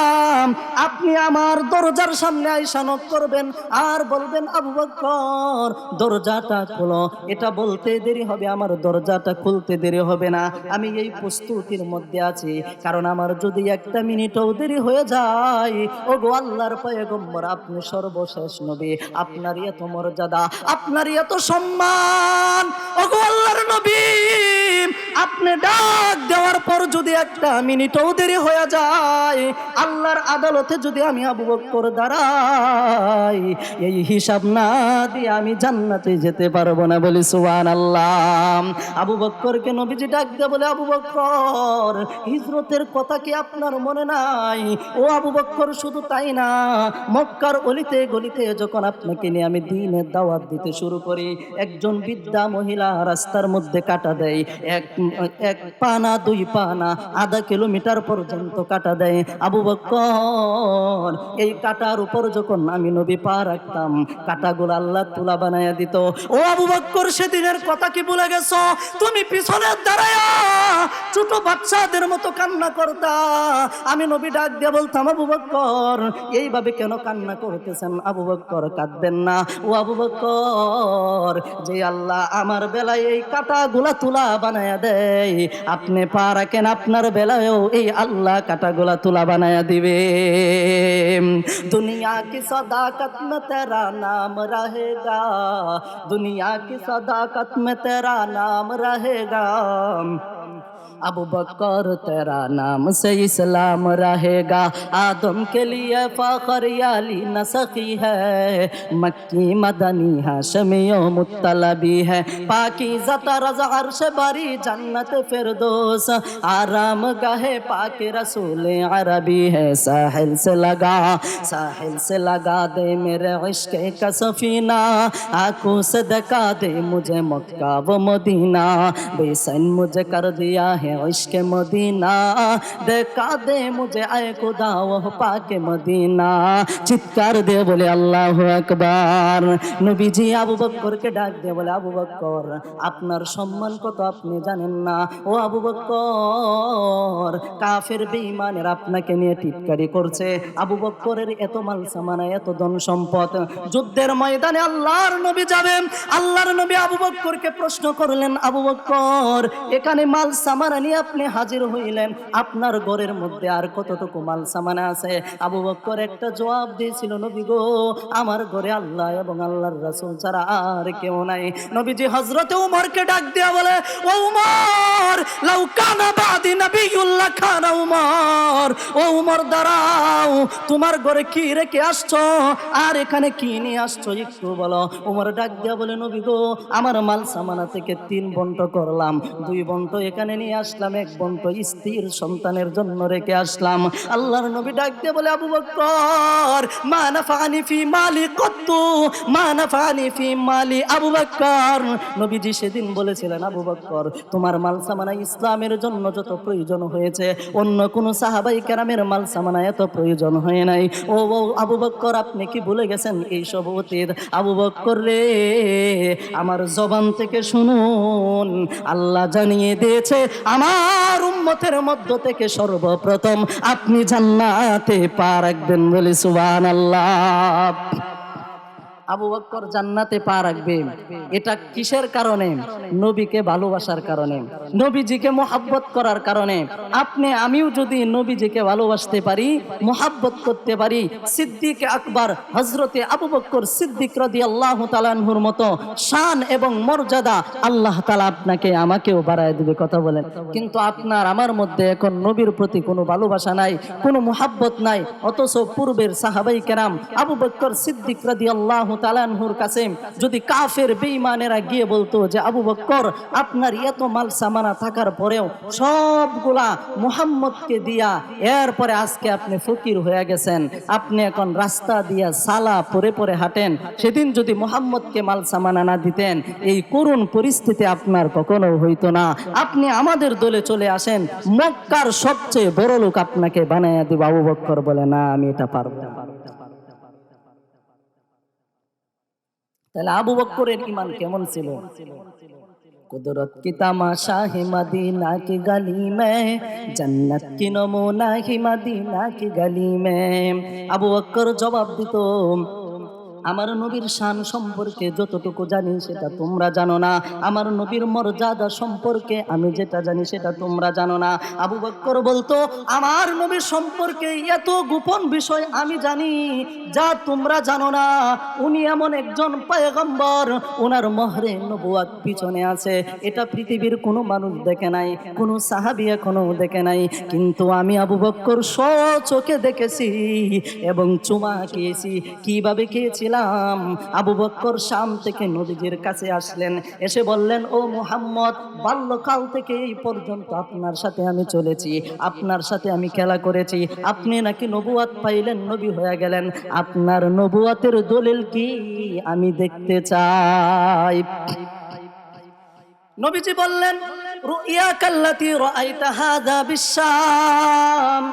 আপনি আমার দরজার সামনে আইসা নক করবেন আর বলবেন, আবু বকর দরজাটা খোলো। এটা বলতে দেরি হবে, আমার দরজাটা খুলতে দেরি হবে না। আমি এই প্রস্তুতির মধ্যে আছি, কারণ আমার যদি 1 মিনিটও দেরি হয়ে যায়, ও গো আল্লাহর পয়গম্বর আপনি সর্বশেষ নবী, আপনার এত মর্যাদা, আপনার এত সম্মান, ও গো আল্লাহর নবী, আপনি ডাক দেওয়ার পর যদি 1 মিনিটও দেরি হয়ে যায়, আল্লাহর আদালতে যদি আমি আবু বকর দাঁড়াই, এই হিসাব না দিয়ে আমি জান্নাতে যেতে পারবো না। বলি সুবহানাল্লাহ। আবু বকরকে নবীজি ডাক দিয়ে বলে, আবু বকর হিজরতের কথা কি আপনার মনে নাই? ও আবু বকর শুধু তাই না, মক্কার অলিতে গলিতে যখন আপনাকে নিয়ে আমি দ্বীনের দাওয়াত দিতে শুরু করি, একজন বৃদ্ধা মহিলা রাস্তার মধ্যে কাটা দেয়, এক পা না 2 পা না, আধা কিলোমিটার পর্যন্ত কাটা দেয়। আবু বকর এই কাটার উপর যখন আমি নবী পা রাখতাম, কাটাগুলো আল্লাহ তুলা বানায়া দিত। ও আবু বকর সেদিনের কথা কি ভুলে গেছো? তুমি পিছনে দাঁড়ায়া ছোট বাচ্চাদের মতো কান্না করতা। আমি নবী ডাক দিয়ে বলতাম, আবু বকর এইভাবে কেন কান্না করতেছেন? আবু বকর কাঁদবেন না। ও আবু বকর, যে আল্লাহ আমার বেলায় এই কাটাগুলা তুলা বানায়া দেয়, আপনি পা রাখেন, আপনার বেলায়ও এই আল্লাহ কাটাগুলা তুলা বানায়া দিবে। दुनिया की सदाकत में तेरा नाम रहेगा, दुनिया की सदाकत में तेरा नाम रहेगा, अबू बकर तेरा नाम से इस्लाम रहेगा, आदम के लिए फखर याली नसखी है, मक्की मदनी हाशमी मुत्तलबी है, पाकीज़ा तरज़ अर्श बरी जन्नत फिरदौस, आराम गाहे पाक रसूल अरबी है, साहिल से लगा दे मेरे इश्क का सफीना, आंखों से दिखा दे मुझे मक्का व मदीना, बेसन मुझे कर दिया है इश्क मदीना, देखा दे मुझे आए खुदा वह पाके मदीना। চিৎকার দিয়ে বলে আল্লাহু আকবার। নবীজি আবু বকরকে ডাক দিয়ে বলে, আবু বকর আপনার সম্মান কত আপনি জানেন না। ও আবু বকর কাফের বেঈমানের আপনাকে নিয়ে টিটকারি করছে। আবু বকরের এত মাল সামানা, এত ধন সম্পদ, যুদ্ধের ময়দানে আল্লাহর নবী যাবেন, আল্লাহর নবী আবু বকরকে প্রশ্ন করলেন, আবু বকর এখানে মাল সামানা নিয়ে আপনি হাজির হইলেন, আপনার ঘরের মধ্যে আর কতটুকু মাল সামানা আছে? আবু বকর একটা জবাব দিয়েছিল, নবী গো, আমার ঘরে আল্লাহ এবং আল্লাহর রাসূল ছাড়া আর কেউ নাই। নবীজি হযরতে উমরকে ডাক দিয়া বলে, ও উমর, লাউ কানা বাদি নবিয়ুল্লাহ কানা উমর। ও উমর দাঁড়াও, তোমার ঘরে কি রেখে আসছো আর এখানে কি নিয়ে আসছো একটু বলো। উমর ডাক দিয়া বলে, নবী গো, আমার মাল সামানা থেকে 3 বন্ট করলাম, 2 বন্ট এখানে নিয়ে আসলাম, 1 বন্ট স্ত্রীর সন্তানের জন্য রেখে আসলাম। আল্লাহর নবী ডাক দিয়ে বলে, আবু বকর, মা নাফানি ফি মালি কত্তু, মা নাফানি ফি মালি। আবু বকর, নবীজি সেদিন বলেছিলেন, আবু বকর, তোমার মাল সামানা ইসলামের জন্য যত প্রয়োজন হয়েছে, অন্য কোন সাহাবাই কেরামের মাল সামানা এত প্রয়োজন হয় নাই। ও আবু বকর, আপনি কি ভুলে গেছেন এইসব অতীত? আবু বকর রে, আমার জবান থেকে শুনুন, আল্লাহ জানিয়ে দিয়েছে আমার উম্মতের মধ্য থেকে সর্বপ্রথম আপনি জান্নাতে পা রাখবেন, বলি সুবহানাল্লাহ। আবু বকর জান্নাতে পা রাখবে, এটা কিসের কারণে? নবীকে ভালোবাসার কারণে, নবীজিকে মুহাব্বত করার কারণে। আপনি আমিও যদি নবীজিকে ভালোবাসতে পারি, মুহাব্বত করতে পারি, সিদ্দিক আকবর হযরতে আবু বকর সিদ্দিক রাদিয়াল্লাহু তাআলা আনহুর মতো শান এবং মর্যাদা আল্লাহ তাআলা আপনাকে আমাকেও বাড়ায় দিবে। কথা বলেন। কিন্তু আপনার আমার মধ্যে এখন নবীর প্রতি কোনো ভালোবাসা নাই, কোনো মুহাব্বত নাই। অথচ পূর্বের সাহাবাই কেরাম আবু বকর সিদ্দিক রাদিয়াল্লাহু তাআলা আনহুর কাছে যদি কাফের বেঈমানেরা গিয়ে বলতো যে, আবু বকর, আপনার এত মাল সামানা থাকার পরেও সবগুলা মুহাম্মদকে দিয়া, এরপরে আজকে আপনি ফকির হয়ে গেছেন, আপনি এখন রাস্তা দিয়া সালা পরে পরে হাঁটেন, সেদিন যদি মুহাম্মদকে মাল সামানা না দিতেন, এই করুণ পরিস্থিতি আপনার কখনো হইতো না। আপনি আমাদের দলে চলে আসেন, মক্কার সবচেয়ে বড় লোক আপনাকে বানাইয়া দিব। আবু বকর বলে, না, আমি এটা পারবো না। তাহলে আবু বকরের ঈমান কেমন ছিল? कुदरत की तमाशा है मदीना की गली में, जन्नत की नमूना ही मदीना की गली में। আবু বকর জবাব দিত, আমার নবীর শান সম্পর্কে যতটুকু জানি সেটা তোমরা জানো না, আমার নবীর মর্যাদা সম্পর্কে আমি যেটা জানি সেটা তোমরা জানো না। আবু বকর বলতো, আমার নবীর সম্পর্কে এত গোপন বিষয় আমি জানি যা তোমরা জানো না। উনি এমন একজন পয়গম্বর, ওনার মোহরে নবুয়ত পিছনে আছে, এটা পৃথিবীর কোনো মানুষ দেখে নাই, কোনো সাহাবী এখনো দেখে নাই, কিন্তু আমি আবু বকর স্বচক্ষে দেখেছি এবং চুমা খেয়েছি। কিভাবে খেয়েছি? আবু বকর শাম থেকে নবীজির কাছে আসলেন, এসে বললেন, ও মুহাম্মদ, বাল্যকাল থেকে এই পর্যন্ত আপনার সাথে আমি চলেছি, আপনার সাথে আমি খেলা করেছি, আপনি নাকি নবুয়ত পাইলেন, নবী হয়ে গেলেন, আপনার নবুয়তের দলিল কি আমি দেখতে চাই। নবীজি বললেন, রুইয়াকাল্লাতী রাআইতা হাযা বিশ-শাম।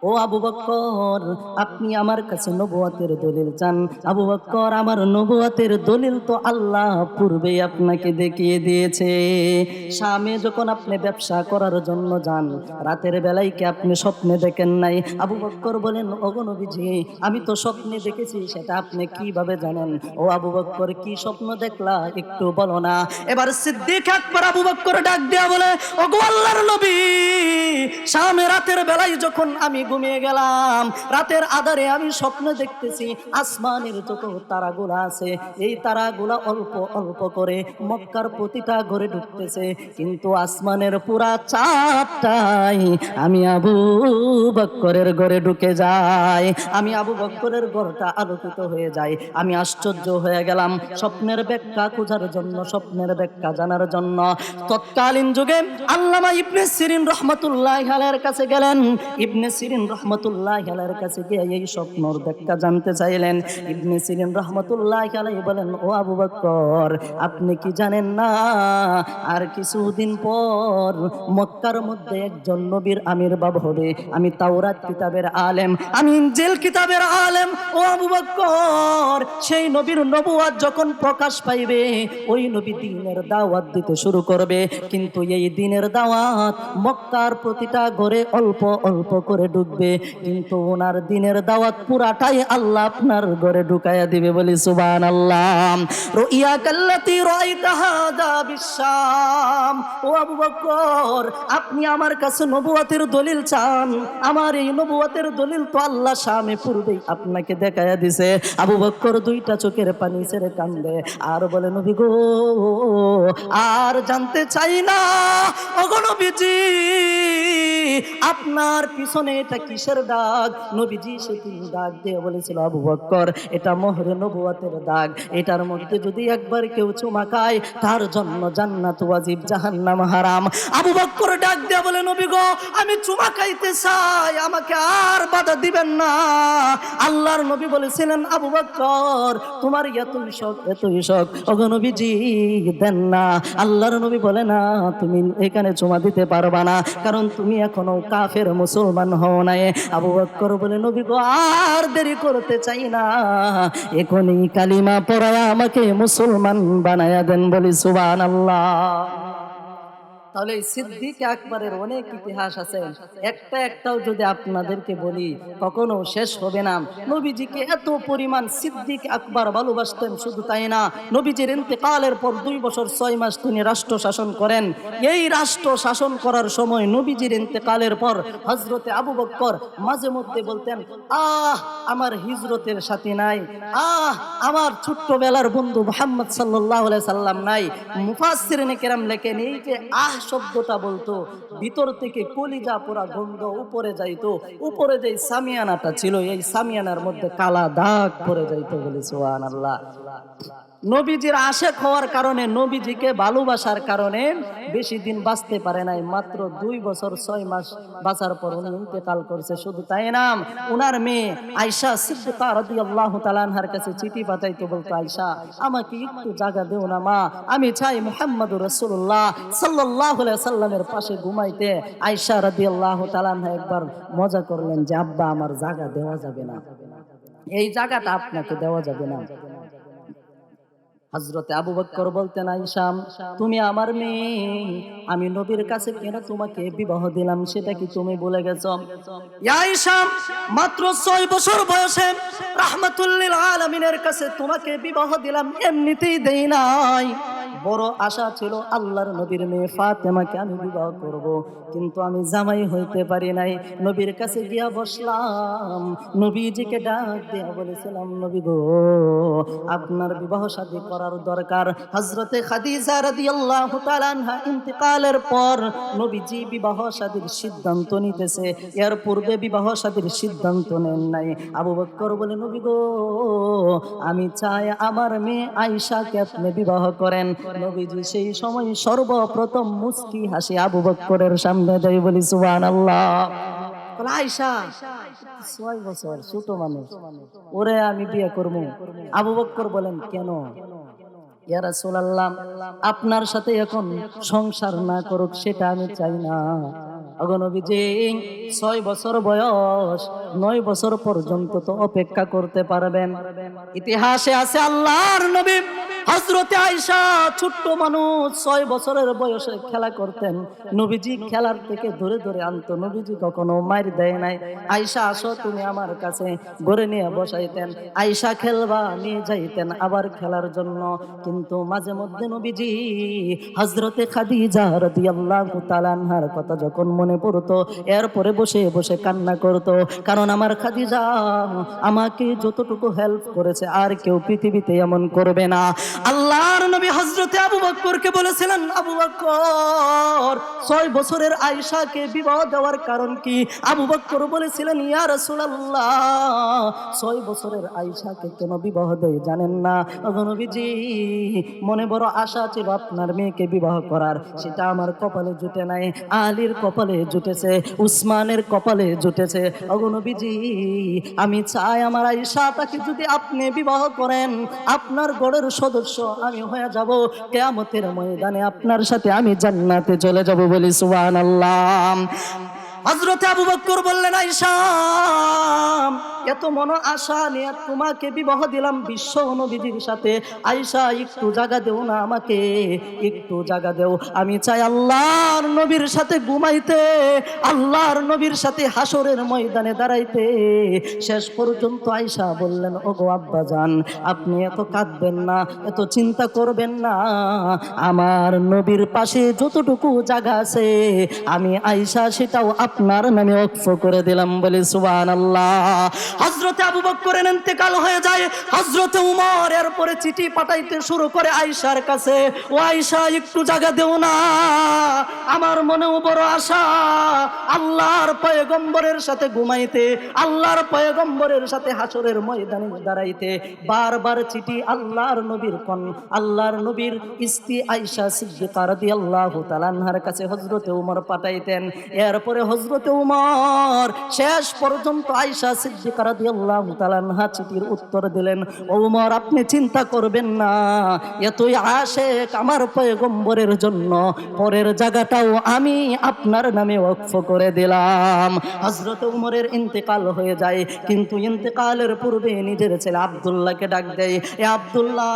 ও আবু বকর, আপনি আমার কাছে নবুয়তের দলিল চান? আবু বকর, আমার নবুয়তের দলিল তো আল্লাহ পূর্বে আপনাকে দেখিয়ে দিয়েছে। শামে যখন আপনি ব্যবসা করার জন্য যান, রাতের বেলায় কি আপনি স্বপ্নে দেখেন নাই? আবু বকর বলেন, ওগো নবীজি, আমি তো স্বপ্নে দেখেছি, সেটা আপনি কিভাবে জানেন? ও আবু বকর, কি স্বপ্ন দেখলা একটু বলো না। এবার সিদ্দিক আকবর আবু বকর ডাক দেয়া বলে, ওগো আল্লাহর নবী, শামে রাতের বেলায় যখন আমি ঘুমিয়ে গেলাম, রাতের আধারে আমি স্বপ্ন দেখতেছি আসমানের যত তারাগুলা আছে, এই তারাগুলা অল্প অল্প করে মক্কার প্রতিটা ঘরে ঢুকতেছে, কিন্তু আসমানের পুরা চাঁদটাই আমি আবু বকরের ঘরে ঢুকে যাই, আমি আবু বকরের ঘরটা আলোকিত হয়ে যায়। আমি আশ্চর্য হয়ে গেলাম। স্বপ্নের ব্যাখ্যা খোঁজার জন্য, স্বপ্নের ব্যাখ্যা জানার জন্য তৎকালীন যুগে আল্লামা ইবনে সিরিন রহমাতুল্লাহি আলাইহির কাছে গেলেন। ইবনে সিরিন রহমাতুল্লাহি আলাইহির কাছে গিয়ে এই স্বপ্নের ব্যাখ্যা জানতে চাইলেন। ইবনে সিরিন রহমাতুল্লাহি আলাইহি বলেন, ও আবু বকর, আপনি কি জানেন না, আর কিছুদিন পর মক্কার মধ্যে একজন নবীর আবির্ভাব হবে। আমি তাওরাত কিতাবের আলেম, আমি ইনজিল কিতাবের আলেম। ও আবু বকর, সেই নবীর নবুয়ত যখন প্রকাশ পাইবে, ওই নবী দ্বীনের দাওয়াত দিতে শুরু করবে, কিন্তু এই দ্বীনের দাওয়াত মক্কার প্রতিটা ঘরে অল্প অল্প করে ঢুকবে। ঢুকবে, কিন্তু ওনার দিনের দাওয়াত পুরাটাই আল্লাহ আপনার ঘরে ঢুকাইয়া দিবে। বলি সুবহানাল্লাহ। রুইয়া কাল্লাতি রাইতাহা দা বিশাম। ও আবু বকর, আপনি আমার কাছে নবুয়তের দলিল চান? আমার এই নবুয়তের দলিল তো আল্লাহ শামে পূর্বেই আপনাকে দেখাইয়া দিছে। আবু বকর দুইটা চোখের পানি ছেড়ে কান্দে আর বলে, নবী গো, আর জানতে চাই না। ওগো নবীজি, আপনার পিছনে এটা কিসের দাগ? নবীজি সেদিন দাগ দিয়ে বলেছিল, আবু বকর, এটা মোহরে নবুয়তের দাগ। এটার মধ্যে যদি একবার কেউ চুমা খায় তার জন্য জান্নাত ওয়াজিব, জাহান্নাম হারাম। আবু বকর ডাক দিয়ে বলে, নবী গো, আমি চুমা খাইতে চাই, আমাকে আর বাধা দিবেন না। আল্লাহর নবী বলেছিলেন, আবু বকর, তোমার এতই শখ, এতই শখ, ওগো নবীজি দেন না। আল্লাহর নবী বলে, না, তুমি এখানে চুমা দিতে পারবা না, কারণ তুমি এখনো কাফের, মুসলমান হও নাই। আবু বকর বলে, নবী গো, আর দেরি করতে চাই না, এখনই কালিমা পড়ায়া আমাকে মুসলমান বানায়া দেন। বলি সুবহানাল্লাহ। তাহলে এই সিদ্দিক আকবরের অনেক ইতিহাস আছে, একটাও যদি আপনাদেরকে বলি কখনো শেষ হবে না। নবীজিকে এত পরিমাণ সিদ্দিক আকবর ভালোবাসতেন, শুধু তাই না, নবীজির ইন্তেকালের পর 2 বছর 6 মাস তিনি রাষ্ট্র শাসন করেন। এই রাষ্ট্র শাসন করার সময় নবীজির ইন্তেকালের পর হযরতে আবু বকর মাঝে মধ্যে বলতেন, আমার হিজরতের সাথী নাই, আমার ছোট্টবেলার বন্ধু মুহাম্মদ সাল্লাল্লাহু আলাইহি সাল্লাম নাই। মুফাসসিরিনে কেরাম লেখেন, এই যে শব্দটা বলতো, ভিতর থেকে কলিজা পোড়া গন্ধ উপরে যাইতো। উপরে যে সামিয়ানাটা ছিল, এই সামিয়ানার মধ্যে কালা দাগ পড়ে যাইতো। বলে সুবহানাল্লাহ। নবীজির আশেক হওয়ার কারণে, নবীজিকে ভালোবাসার কারণে বেশি দিন বাঁচতে পারে নাই, মাত্র 2 বছর 6 মাস বাঁচার পর উনি ইন্তেকাল করছে। শুধু তাই না, উনার মেয়ে আয়েশা সিদ্দিকা রাদিয়াল্লাহু তাআলা আনহার কাছে চিঠি পাঠাইতো, বলতো, আয়েশা, আমাকে একটু জায়গা দেও না মা, আমি চাই মুহাম্মদুর রাসূলুল্লাহ সাল্লাল্লাহু আলাইহি সাল্লামের পাশে ঘুমাইতে। আয়েশা রাদিয়াল্লাহু তাআলা আনহা একবার মজা করলেন যে, আব্বা, আমার জায়গা দেওয়া যাবে না, এই জায়গাটা আপনাকে দেওয়া যাবে না। হযরতে আবু বকর বলতেন, আয়েশা, তুমি আমার মেয়ে, আমি নবীর কাছে কেন তোমাকে বিবাহ দিলাম সেটা কি তুমি ভুলে গেছো? ইয়া আয়েশা, মাত্র 6 বছর বয়সে রাহমাতুল লিল আলামিনের কাছে তোমাকে বিবাহ দিলাম, এমনিতেই দেই নাই। বড় আশা ছিল আল্লাহর নবীর মেয়ে ফাতেমাকে আমি বিবাহ করব, কিন্তু আমি জামাই হইতে পারি নাই। নবীর কাছে গিয়া বসলাম, নবীজিকে ডাক দিয়া বলেছিলাম, নবী গো, আপনার বিবাহ শাদী করার দরকার। হযরতে খাদিজা রাদিয়াল্লাহু তাআলা আনহা ইন্তেকালের পর নবীজি বিবাহ শাদীর সিদ্ধান্ত নিতেছে, এর পূর্বে বিবাহ শাদীর সিদ্ধান্ত নেন নাই। আবু বকর বলে, নবী গো, আমি চাই আমার মেয়ে আয়েশাকে আপনি বিবাহ করেন। নবীজি সেই সময় সর্বপ্রথম মুস্কি হাসি আবু বকরের সামনে দেয়। বলি সুবহানাল্লাহ। আয়েশা 6 বছর ছোট মানুষ, ওরে আমি বিয়ে করব। আবু বকর বলেন, কেন? ইয়া রাসূলুল্লাহ, আপনার সাথে এখন সংসার না করুক সেটা আমি চাই না। ওগো নবীজি, 6 বছর বয়স, 9 বছর পর্যন্ত তো অপেক্ষা করতে পারবেন। ইতিহাসে আছে আল্লাহর নবী হযরতে আয়েশা ছোট্ট মানুষ, 6 বছরের বয়সে খেলা করতেন। নবীজি খেলার থেকে ধরে ধরে আনতো, নবীজি কখনো মার দেয় নাই। আয়েশা, আসো তুমি আমার কাছে, ঘরে নিয়ে বসাইতেন। আয়েশা খেলবা নিয়ে যাইতেন আবার খেলার জন্য। কিন্তু মাঝে মধ্যে নবীজি হযরতে খাদিজা রাদিয়াল্লাহু তাআলা আনহার কথা যখন মনে পড়তো, এরপরে বসে বসে কান্না করতো, কারণ আমার খাদিজা আমাকে যতটুকু হেল্প করেছে আর কেউ পৃথিবীতে এমন করবে না। আল্লাহর নবী হযরতে আবু বকরকে বলেছিলেন, আবু বকর, 6 বছরের আয়েশাকে বিবাহ দেওয়ার কারণ কি? আবু বকর বলেছিলেন, ইয়া রাসূলুল্লাহ, 6 বছরের আয়েশাকে কেন বিবাহ দেয় জানেন না? ওগো নবীজি, মনে বড় আশা ছিল আপনার মেয়েকে বিবাহ করার, সেটা আমার কপালে জুটে নাই। আলীর কপালে জুটেছে, উসমানের কপালে জুটেছে। ওগো নবীজি, আমি চাই আমার আয়েশাটাকে যদি আপনি বিবাহ করেন, আপনার গড়ের সদস্য আমি হয়ে যাব, কিয়ামতের ময়দানে আপনার সাথে আমি জান্নাতে চলে যাব। বলি সুবহানাল্লাহ। হযরত আবু বকর বললেন, আয়েশা, এত মনো আশা নিয়ে তোমাকে বিবাহ দিলাম বিশ্ব নবীজির সাথে, আয়েশা একটু জায়গা দেও না আমাকে, একটু জায়গা দেও। আমি চাই আল্লাহর নবীর সাথে ঘুমাইতে, আল্লাহর নবীর সাথে হাসরের ময়দানে দাঁড়াইতে। শেষ পর্যন্ত আয়েশা বললেন, ওগো আব্বাজান, আপনি এত কাঁদবেন না, এত চিন্তা করবেন না। আমার নবীর পাশে যতটুকু জায়গা আছে আমি আয়েশা সেটাও আপনার নামে ওয়াকফ করে দিলাম। বলে সুবহানাল্লাহ। হযরতে আবু বকরের ইন্তেকাল হয়ে যায়, হযরতে উমর এরপরে চিঠি পাঠাইতে শুরু করে আয়েশার কাছে, ও আয়েশা একটু জায়গা দেও না, আমার মনেও বড় আশা আল্লাহর পয়গম্বরের সাথে ঘুমাইতে, আল্লাহর পয়গম্বরের সাথে হাসরের ময়দানে দাঁড়াইতে। বারবার চিঠি আল্লাহর নবীর আল্লাহর নবীর স্ত্রী আয়েশা সিদ্দিকা রাদিয়াল্লাহু তাআলা আনহার কাছে হযরতে উমর পাঠাইতেন। এরপরে হযরতে উমর শেষ পর্যন্ত আয়েশা সিদ্দিকা রাদিয়াল্লাহু তাআলা আনহা চিঠির উত্তর দিলেন, ও উমর, আপনি চিন্তা করবেন না, এতই আশেক আমার পয়গম্বরের জন্য পরের জায়গাটাও আমি আপনার নামে ওয়াকফ করে দিলাম। হযরত উমরের ইন্তেকাল হয়ে যায়, কিন্তু ইন্তেকালের পূর্বে নিজের ছেলে আব্দুল্লাহকে ডাক দেয়, এ আব্দুল্লাহ,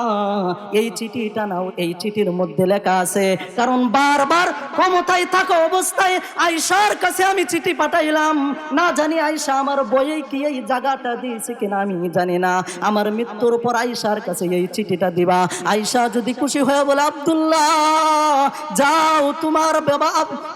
এই চিঠিটা নাও, এই চিঠির মধ্যে লেখা আছে, কারণ বারবার ক্ষমতায় থাকা অবস্থায় আয়েশার কাছে আমি চিঠি পাঠাইলাম, না জানি আয়েশা আমার বইয়ে কি এই জায়গাটা দিয়েছে কিনা আমি জানি না, আমার মৃত্যুর পর আয়েশার কাছে এই চিঠিটা দিবা। আয়েশা যদি খুশি হয়ে বলে, আব্দুল্লাহ যাও,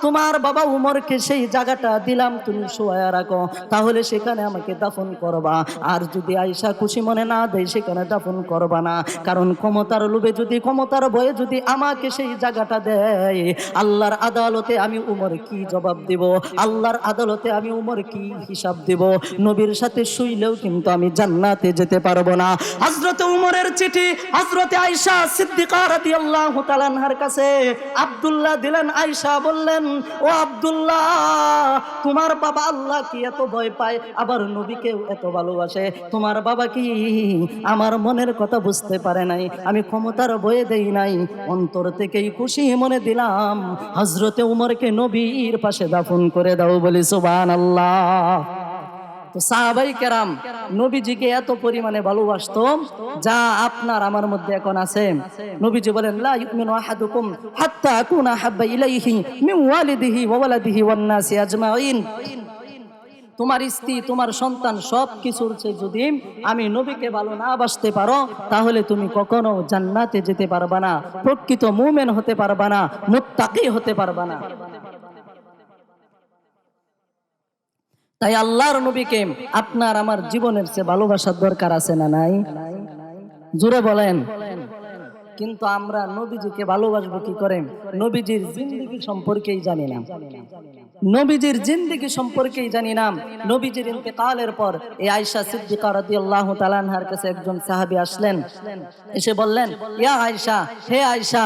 তোমার বাবা উমরকে সেই জায়গাটা দিলাম, তুমি শোয়া রাখো, তাহলে সেখানে আমাকে দাফন করবা। আর যদি আয়েশা খুশি মনে না দেয়, সেখানে দাফন করবা না, কারণ ক্ষমতার লোভে যদি, ক্ষমতার ভয়ে যদি আমাকে সেই জায়গাটা দেয়, আল্লাহর আদালতে আমি উমর কি জবাব দিব, আল্লাহর আদালতে আমি উমর কি হিসাব দিব, নবীর সাথে শুইলেও কিন্তু আমি জান্নাতে যেতে পারবো না। হযরতে উমরের চিঠি হযরতে আয়েশা সিদ্দিকা রাদিয়াল্লাহু তাআলা আনহার কাছে আব্দুল্লাহ দিলেন। আয়েশা বললেন, ও আব্দুল্লাহ, তোমার বাবা আল্লাহ কি এত ভয় পায়, আবার নবীকেও এত ভালোবাসে, তোমার বাবা কি আমার মনের কথা বুঝতে পারে নাই? আমি ক্ষমতার ভয়ে দেই নাই, অন্তর থেকেই খুশি মনে দিলাম, হযরতে উমরকে নবীর পাশে দাফন করে দাও। বলি সুবহানাল্লাহ। তো সাহাবাই কেরাম নবীজিকে এত পরিমাণে ভালোবাসতো যা আপনার আমার মধ্যে এখন আছে। নবীজি বলেন, লা ইউমিনু আহাদুকুম হাত্তা আকুনা হাব্বা ইলাইহি মিন ওয়ালিদিহি ওয়া ওয়ালাদিহি ওয়ান নাসি আজমাইন। তোমার স্ত্রী, তোমার সন্তান, সব কিছুর চেয়ে যদি আমি নবীকে ভালো না বাসতে পারো, তাহলে তুমি কখনো জান্নাতে যেতে পারবা না, প্রকৃত মুমিন হতে পারবা না, মুত্তাকি হতে পারবা না। তাই আল্লাহর নবীকে আপনার আমার জীবনের চেয়ে ভালোবাসার দরকার আছে না নাই? জোরে বলেন। কিন্তু আমরা নবীজিকে ভালোবাসবো কি করে? নবীজির জিন্দেগি সম্পর্কেই জানি না, নবীজির জিন্দেগি সম্পর্কেই জানি না। নবীজির ইন্তেকালের পর এই আয়েশা সিদ্দিকা রাদিয়াল্লাহু তাআলা আনহার কাছে একজন সাহাবী আসলেন, এসে বললেন, ইয়া আয়েশা, হে আয়েশা,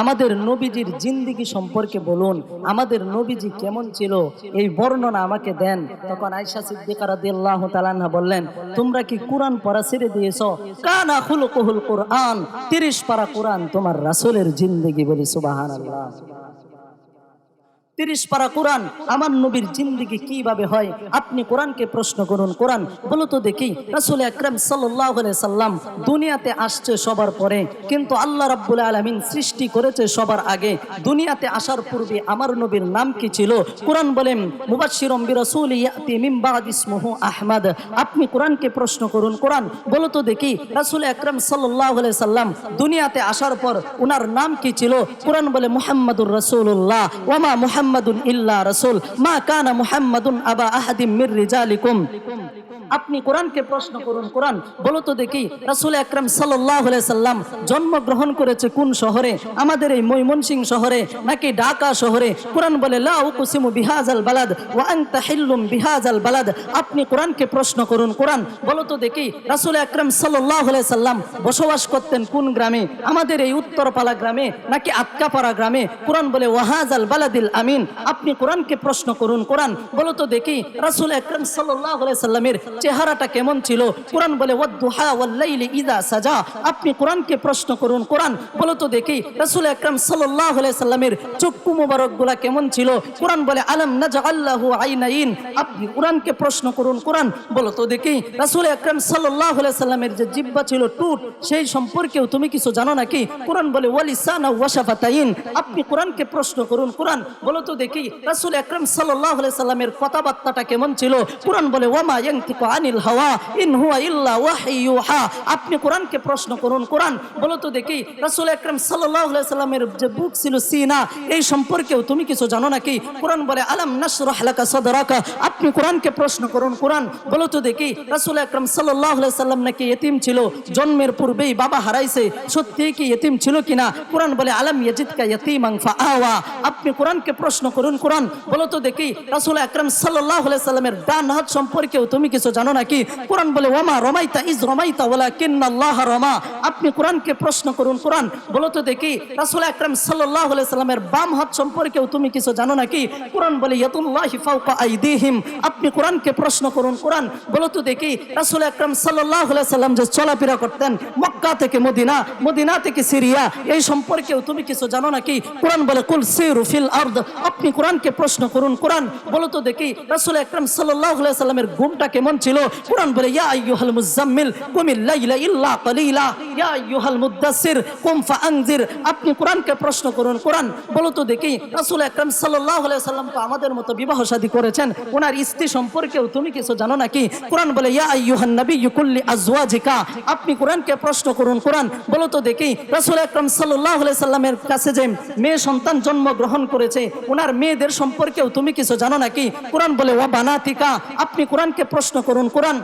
আমাদের নবীজির জিন্দেগি সম্পর্কে বলুন, আমাদের নবীজি কেমন ছিল এই বর্ণনা আমাকে দেন। তখন আয়েশা সিদ্দিকা রাদিয়াল্লাহু তাআলা আনহা বললেন, তোমরা কি কুরআন পড়া ছেড়ে দিয়েছো? কানা খুলুকুল কুরআন, 30 পারা কুরআন তোমার রাসূলের জিন্দেগি। বলি সুবহানাল্লাহ। 30 পারা কোরআন আমার নবীর জিন্দেগি কিভাবে হয়? আপনি কোরআনকে প্রশ্ন করুন, কোরআন বলো তো দেখি, রাসূল আকরাম সাল্লাল্লাহু আলাইহি সাল্লাম দুনিয়াতে আসছে সবার পরে, কিন্তু আল্লাহ রাব্বুল আলামিন সৃষ্টি করেছে সবার আগে। দুনিয়াতে আসার পূর্বে আমার নবীর নাম কি ছিল? কোরআন বলেন, মুবাশশিরুম বিরাসূলি ইয়াতি মিন বাদি ইসমুহু আহমদ। আপনি কোরআনকে প্রশ্ন করুন, কোরআন বলো তো দেখি, রাসূল আকরাম সাল্লাল্লাহু আলাইহি সাল্লাম দুনিয়াতে আসার পর উনার নাম কি ছিল? কোরআন বলে, মুহাম্মাদুর রাসূলুল্লাহ ওয়া মা মুহাম্মাদুন ইল্লা রাসূল মা কানা মুহাম্মাদুন আবা আহাদিম মির রিজালিকুম। আপনি কোরআনকে প্রশ্ন করুন, কোরআন বলো তো দেখি, রাসূল আকরাম সাল্লাল্লাহু আলাইহি সাল্লাম জন্মগ্রহণ করেছে কোন শহরে? আমাদের এই ময়মনসিংহ শহরে নাকি ঢাকা শহরে? কোরআন বলে, লা উকসিমু বিহাযাল বালাদ ওয়া আনতা হিল্লুম বিহাযাল বালাদ। আপনি কোরআনকে প্রশ্ন করুন, কোরআন বলো তো দেখি, রাসূল আকরাম সাল্লাল্লাহু আলাইহি সাল্লাম বসবাস করতেন কোন গ্রামে? আমাদের এই উত্তরপাড়া গ্রামে নাকি আতকাপাড়া গ্রামে? কোরআন বলে, ওয়াহাযাল বালাদিল আমিন। আপনি কোরআনকে প্রশ্ন করুন, কোরআন বলো তো দেখি, রাসূল আকরাম সাল্লাল্লাহু আলাইহি সাল্লামের চেহারাটা কেমন ছিল? কোরআন বলে ওয়াদ-দুহা ওয়াল-লাইলি ইযা সাজা। আপনি কোরআনকে প্রশ্ন করুন, কোরআন বলো তো দেখি রাসূল আকরাম সাল্লাল্লাহু আলাইহি সাল্লামের চক্ষু মোবারকগুলা কেমন ছিল? কোরআন বলে আলাম নাজআল্লাহু আইনাইন। আপনি কোরআনকে প্রশ্ন করুন, কোরআন বলো তো দেখি রাসূল আকরাম সাল্লাল্লাহু আলাইহি সাল্লামের যে জিহ্বা ছিল টুট, সেই সম্পর্কেও তুমি কিছু জানো নাকি? কোরআন বলে ওয়ালিসানা ওয়া শাফাতাইন। আপনি কোরআনকে প্রশ্ন করুন, কোরআন বলো তো দেখি রাসূল আকরাম সাল্লাল্লাহু আলাইহি সাল্লামের কথাবার্তাটা কেমন ছিল? কোরআন বলে ওয়ামা ইয়ানতিকু আনিল হাওয়া ইন হুয়া ইল্লা ওয়াহয়ু ইউহা। আপনি কোরআনকে প্রশ্ন করুন, কোরআন বলো তো দেখি রাসূল আকরাম সাল্লাল্লাহু আলাইহি সাল্লামের যে বুক ছিল সিনা, এই সম্পর্কেও তুমি কিছু জানো নাকি? কোরআন বলে আলাম নাশরাহ লাকা সাদরাকা। আপনি কোরআনকে প্রশ্ন করুন, কোরআন বলো তো দেখি রাসূল আকরাম সাল্লাল্লাহু আলাইহি সাল্লাম নাকি ইতিম ছিল, জন্মের পূর্বেই বাবা হারাইছে, সত্যি কি ইতিম ছিল কিনা? কোরআন বলে আলাম ইয়াজিদকা ইয়াতীমান ফাআওয়া। আপনি কোরআনকে প্রশ্ন করুন, কোরআন বলো তো দেখি রাসূল আকরাম সাল্লাল্লাহু আলাইহি সাল্লামের ডান হাত সম্পর্কেও তুমি কিছু জানো নাকি? কোরআন বলে ওয়ামা রমাইতা ইজ রমাইতা ওয়ালাকিন্নাল্লাহ রমা। আপনি কোরআনকে প্রশ্ন করুন, কোরআন বলো তো দেখি রাসূল আকরাম সাল্লাল্লাহু আলাইহি সাল্লামের বাম হাত সম্পর্কেও তুমি কিছু জানো নাকি? কোরআন বলে ইয়াতুল্লাহি ফাওকা আইদিহিম। আপনি কোরআনকে প্রশ্ন করুন, কোরআন বলো তো দেখি রাসূল আকরাম সাল্লাল্লাহু আলাইহি সাল্লাম যে চলাফেরা করতেন মক্কা থেকে মদিনা, মদিনা থেকে সিরিয়া, এই সম্পর্কেও তুমি কিছু জানো নাকি? কোরআন বলে কুল সিরু ফিল আরদ। আপনি কোরআনকে প্রশ্ন করুন, কোরআন বলো তো দেখি রাসূল আকরাম সাল্লাল্লাহু আলাইহি সাল্লামের ঘুমটা কেমন ছিল? কোরআন বলে ইয়া আইয়ুহাল মুজাম্মিল কুমিল লাইলা ইল্লা কালিলা ইয়া আইয়ুহাল মুদ্দাসসির কুম ফাআনজির। আপনি কোরআনকে প্রশ্ন করুন, কোরআন বলো তো দেখি রাসূল আকরাম সাল্লাল্লাহু আলাইহি সাল্লাম তো আমাদের মতো বিবাহ শাদী করেছেন, ওনার স্ত্রী সম্পর্কেও তুমি কিছু জানো নাকি? কোরআন বলে ইয়া আইয়ুহান নাবিয়্যু কুল্লি আজওয়াজিকা। আপনি কোরআনকে প্রশ্ন করুন, কোরআন বলো তো দেখি রাসূল আকরাম সাল্লাল্লাহু আলাইহি সাল্লামের কাছে যে মেয়ে সন্তান জন্মগ্রহণ করেছে, ওনার মেয়েদের সম্পর্কেও তুমি কিছু জানো নাকি? কোরআন বলে ওয়া বানাতিকা। আপনি কোরআনকে প্রশ্ন করুন, কোরআন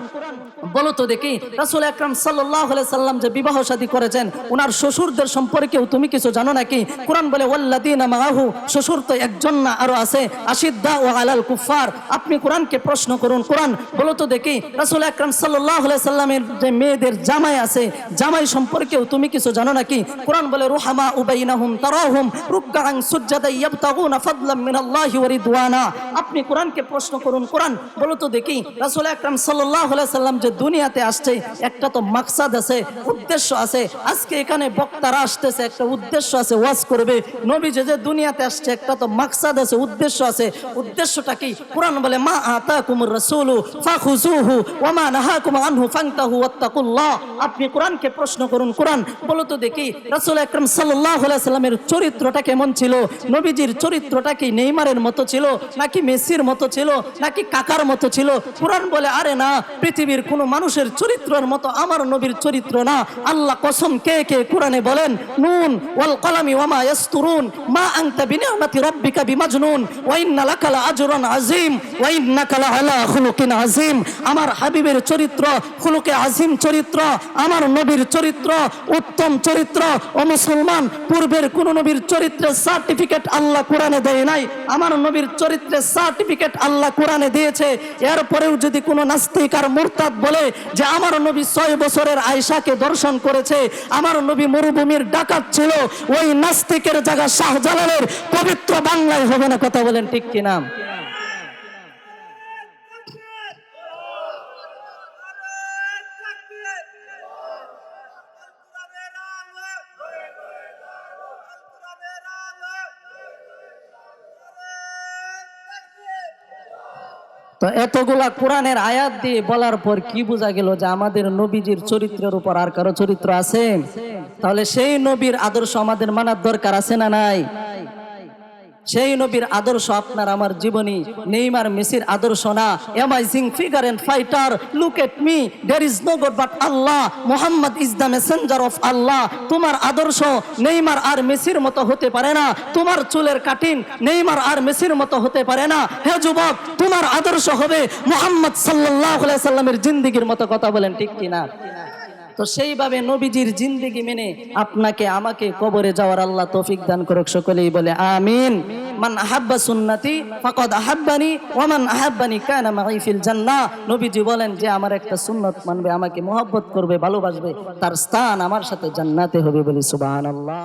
বলো তো দেখি রাসূল আকরাম সাল্লাল্লাহু আলাইহি সাল্লাম যে বিবাহ শাদী করেছেন, ওনার শ্বশুরদের সম্পর্কেও তুমি কিছু জানো নাকি? কোরআন বলে ওয়াল্লাযীনা মাআহু। শ্বশুর তো একজন না, আরো আছে আশিদ্দা ওয়া আলাল কুফার। আপনি কোরআনকে প্রশ্ন করুন, কোরআন বলো তো দেখি রাসূল আকরাম সাল্লাল্লাহু আলাইহি সাল্লামের যে মেয়েদের জামাই আছে, জামাই সম্পর্কেও তুমি কিছু জানো নাকি? কোরআন বলে রুহামা উবাইনাহুম তারাহুম রুকআন সুজদান ইয়াবতাগুনা ফাদলাম মিনাল্লাহি ওয়া রিদওয়ানা। আপনি কোরআনকে প্রশ্ন করুন, কোরআন বলো তো দেখি রাসূল আকরাম সাল্লাল্লাহু আলাইহি সাল্লাম যে দুনিয়াতে আসছে, একটা তো মাকসাদ আছে, উদ্দেশ্য আছে। আজকে এখানে বক্তারা আসতেছে, একটা উদ্দেশ্য আছে, ওয়াজ করবে। নবী যে দুনিয়াতে আসছে, একটা তো মাকসাদ আছে, উদ্দেশ্য আছে। উদ্দেশ্যটা কি? কোরআন বলে মা আতাকুমুর রাসূলু ফাখুযুহু ওয়া মা নাহাকুম আনহু ফান্তাহু ওয়াত্তাকুল্লাহ। আপনি কোরআনকে প্রশ্ন করুন, কোরআন বলো তো দেখি রাসূল আকরাম সাল্লাল্লাহু আলাইহি সাল্লামের চরিত্রটা কেমন ছিল? নবীজির চরিত্রটা কি নেইমারের মতো ছিল, নাকি মেসির মতো ছিল, নাকি কাকার মতো ছিল? কোরআন বলে আরে না, পৃথিবীর কোন মানুষের চরিত্রের মতো আমার নবীর চরিত্র না। আল্লাহ কসম কে কে কোরআনে বলেন নুন ওয়াল কলামি ওয়া মা ইয়াসতুরুন মা আনতা বিনিআমাতি রাব্বিকা বিমাজনুন ওয়া ইন্না লাকা লাআজরান আযীম ওয়া ইন্নাকা লাআলা খুলুকিন আযীম। আমার হাবিবের চরিত্র খুলুকে আযীম চরিত্র, আমার নবীর চরিত্র উত্তম চরিত্র। ও মুসলমান, পূর্বের কোন নবীর চরিত্রের সার্টিফিকেট আল্লাহ কোরআনে দেয় নাই, আমার নবীর চরিত্রের সার্টিফিকেট আল্লাহ কোরআনে দিয়েছে। এরপরেও যদি কোনো নাস্তিক আর মুরতাদ বলে যে আমার নবী 6 বছরের আয়েশাকে দর্শন করেছে, আমার নবী মরুভূমির ডাকাত ছিল, ওই নাস্তিকের জায়গা শাহজালালের পবিত্র বাংলায় হবে না। কথা বলেন ঠিক কিনা? তো এতগুলা কোরআনের আয়াত দিয়ে বলার পর কি বোঝা গেল? যে আমাদের নবীজির চরিত্রের উপর আর কারো চরিত্র আছে? তাহলে সেই নবীর আদর্শ আমাদের মানার দরকার আছে না নাই? সেই নবীর আদর্শ আপনার আমার জীবনী, নেইমার মেসির আদর্শ না। Amazing figure and fighter, look at me, there is no god but Allah, Muhammad is the messenger of Allah. তোমার আদর্শ নেইমার আর মেসির মতো হতে পারে না, তোমার চুলের কাটিং নেইমার আর মেসির মতো হতে পারে না। হে যুবক, তোমার আদর্শ হবে মুহাম্মদ সাল্লাল্লাহু আলাইহি সাল্লামের জিন্দেগির মতো। কথা বলেন ঠিক কিনা? তো সেইভাবে নবীজির জিন্দেগি মেনে আপনাকে আমাকে কবরে যাওয়ার আল্লাহ তৌফিক দান করুক। সকলেই বলে আমিন। মান আহাব্বা সুন্নতি ফাকাদ আহাব্বানি ওয়া মান আহাব্বানি কানা মাই ফিল জান্নাহ। নবীজি বলেন যে আমার একটা সুন্নত মানবে, আমাকে মহব্বত করবে, ভালোবাসবে, তার স্থান আমার সাথে জান্নাতে হবে। বলি সুবহানাল্লাহ।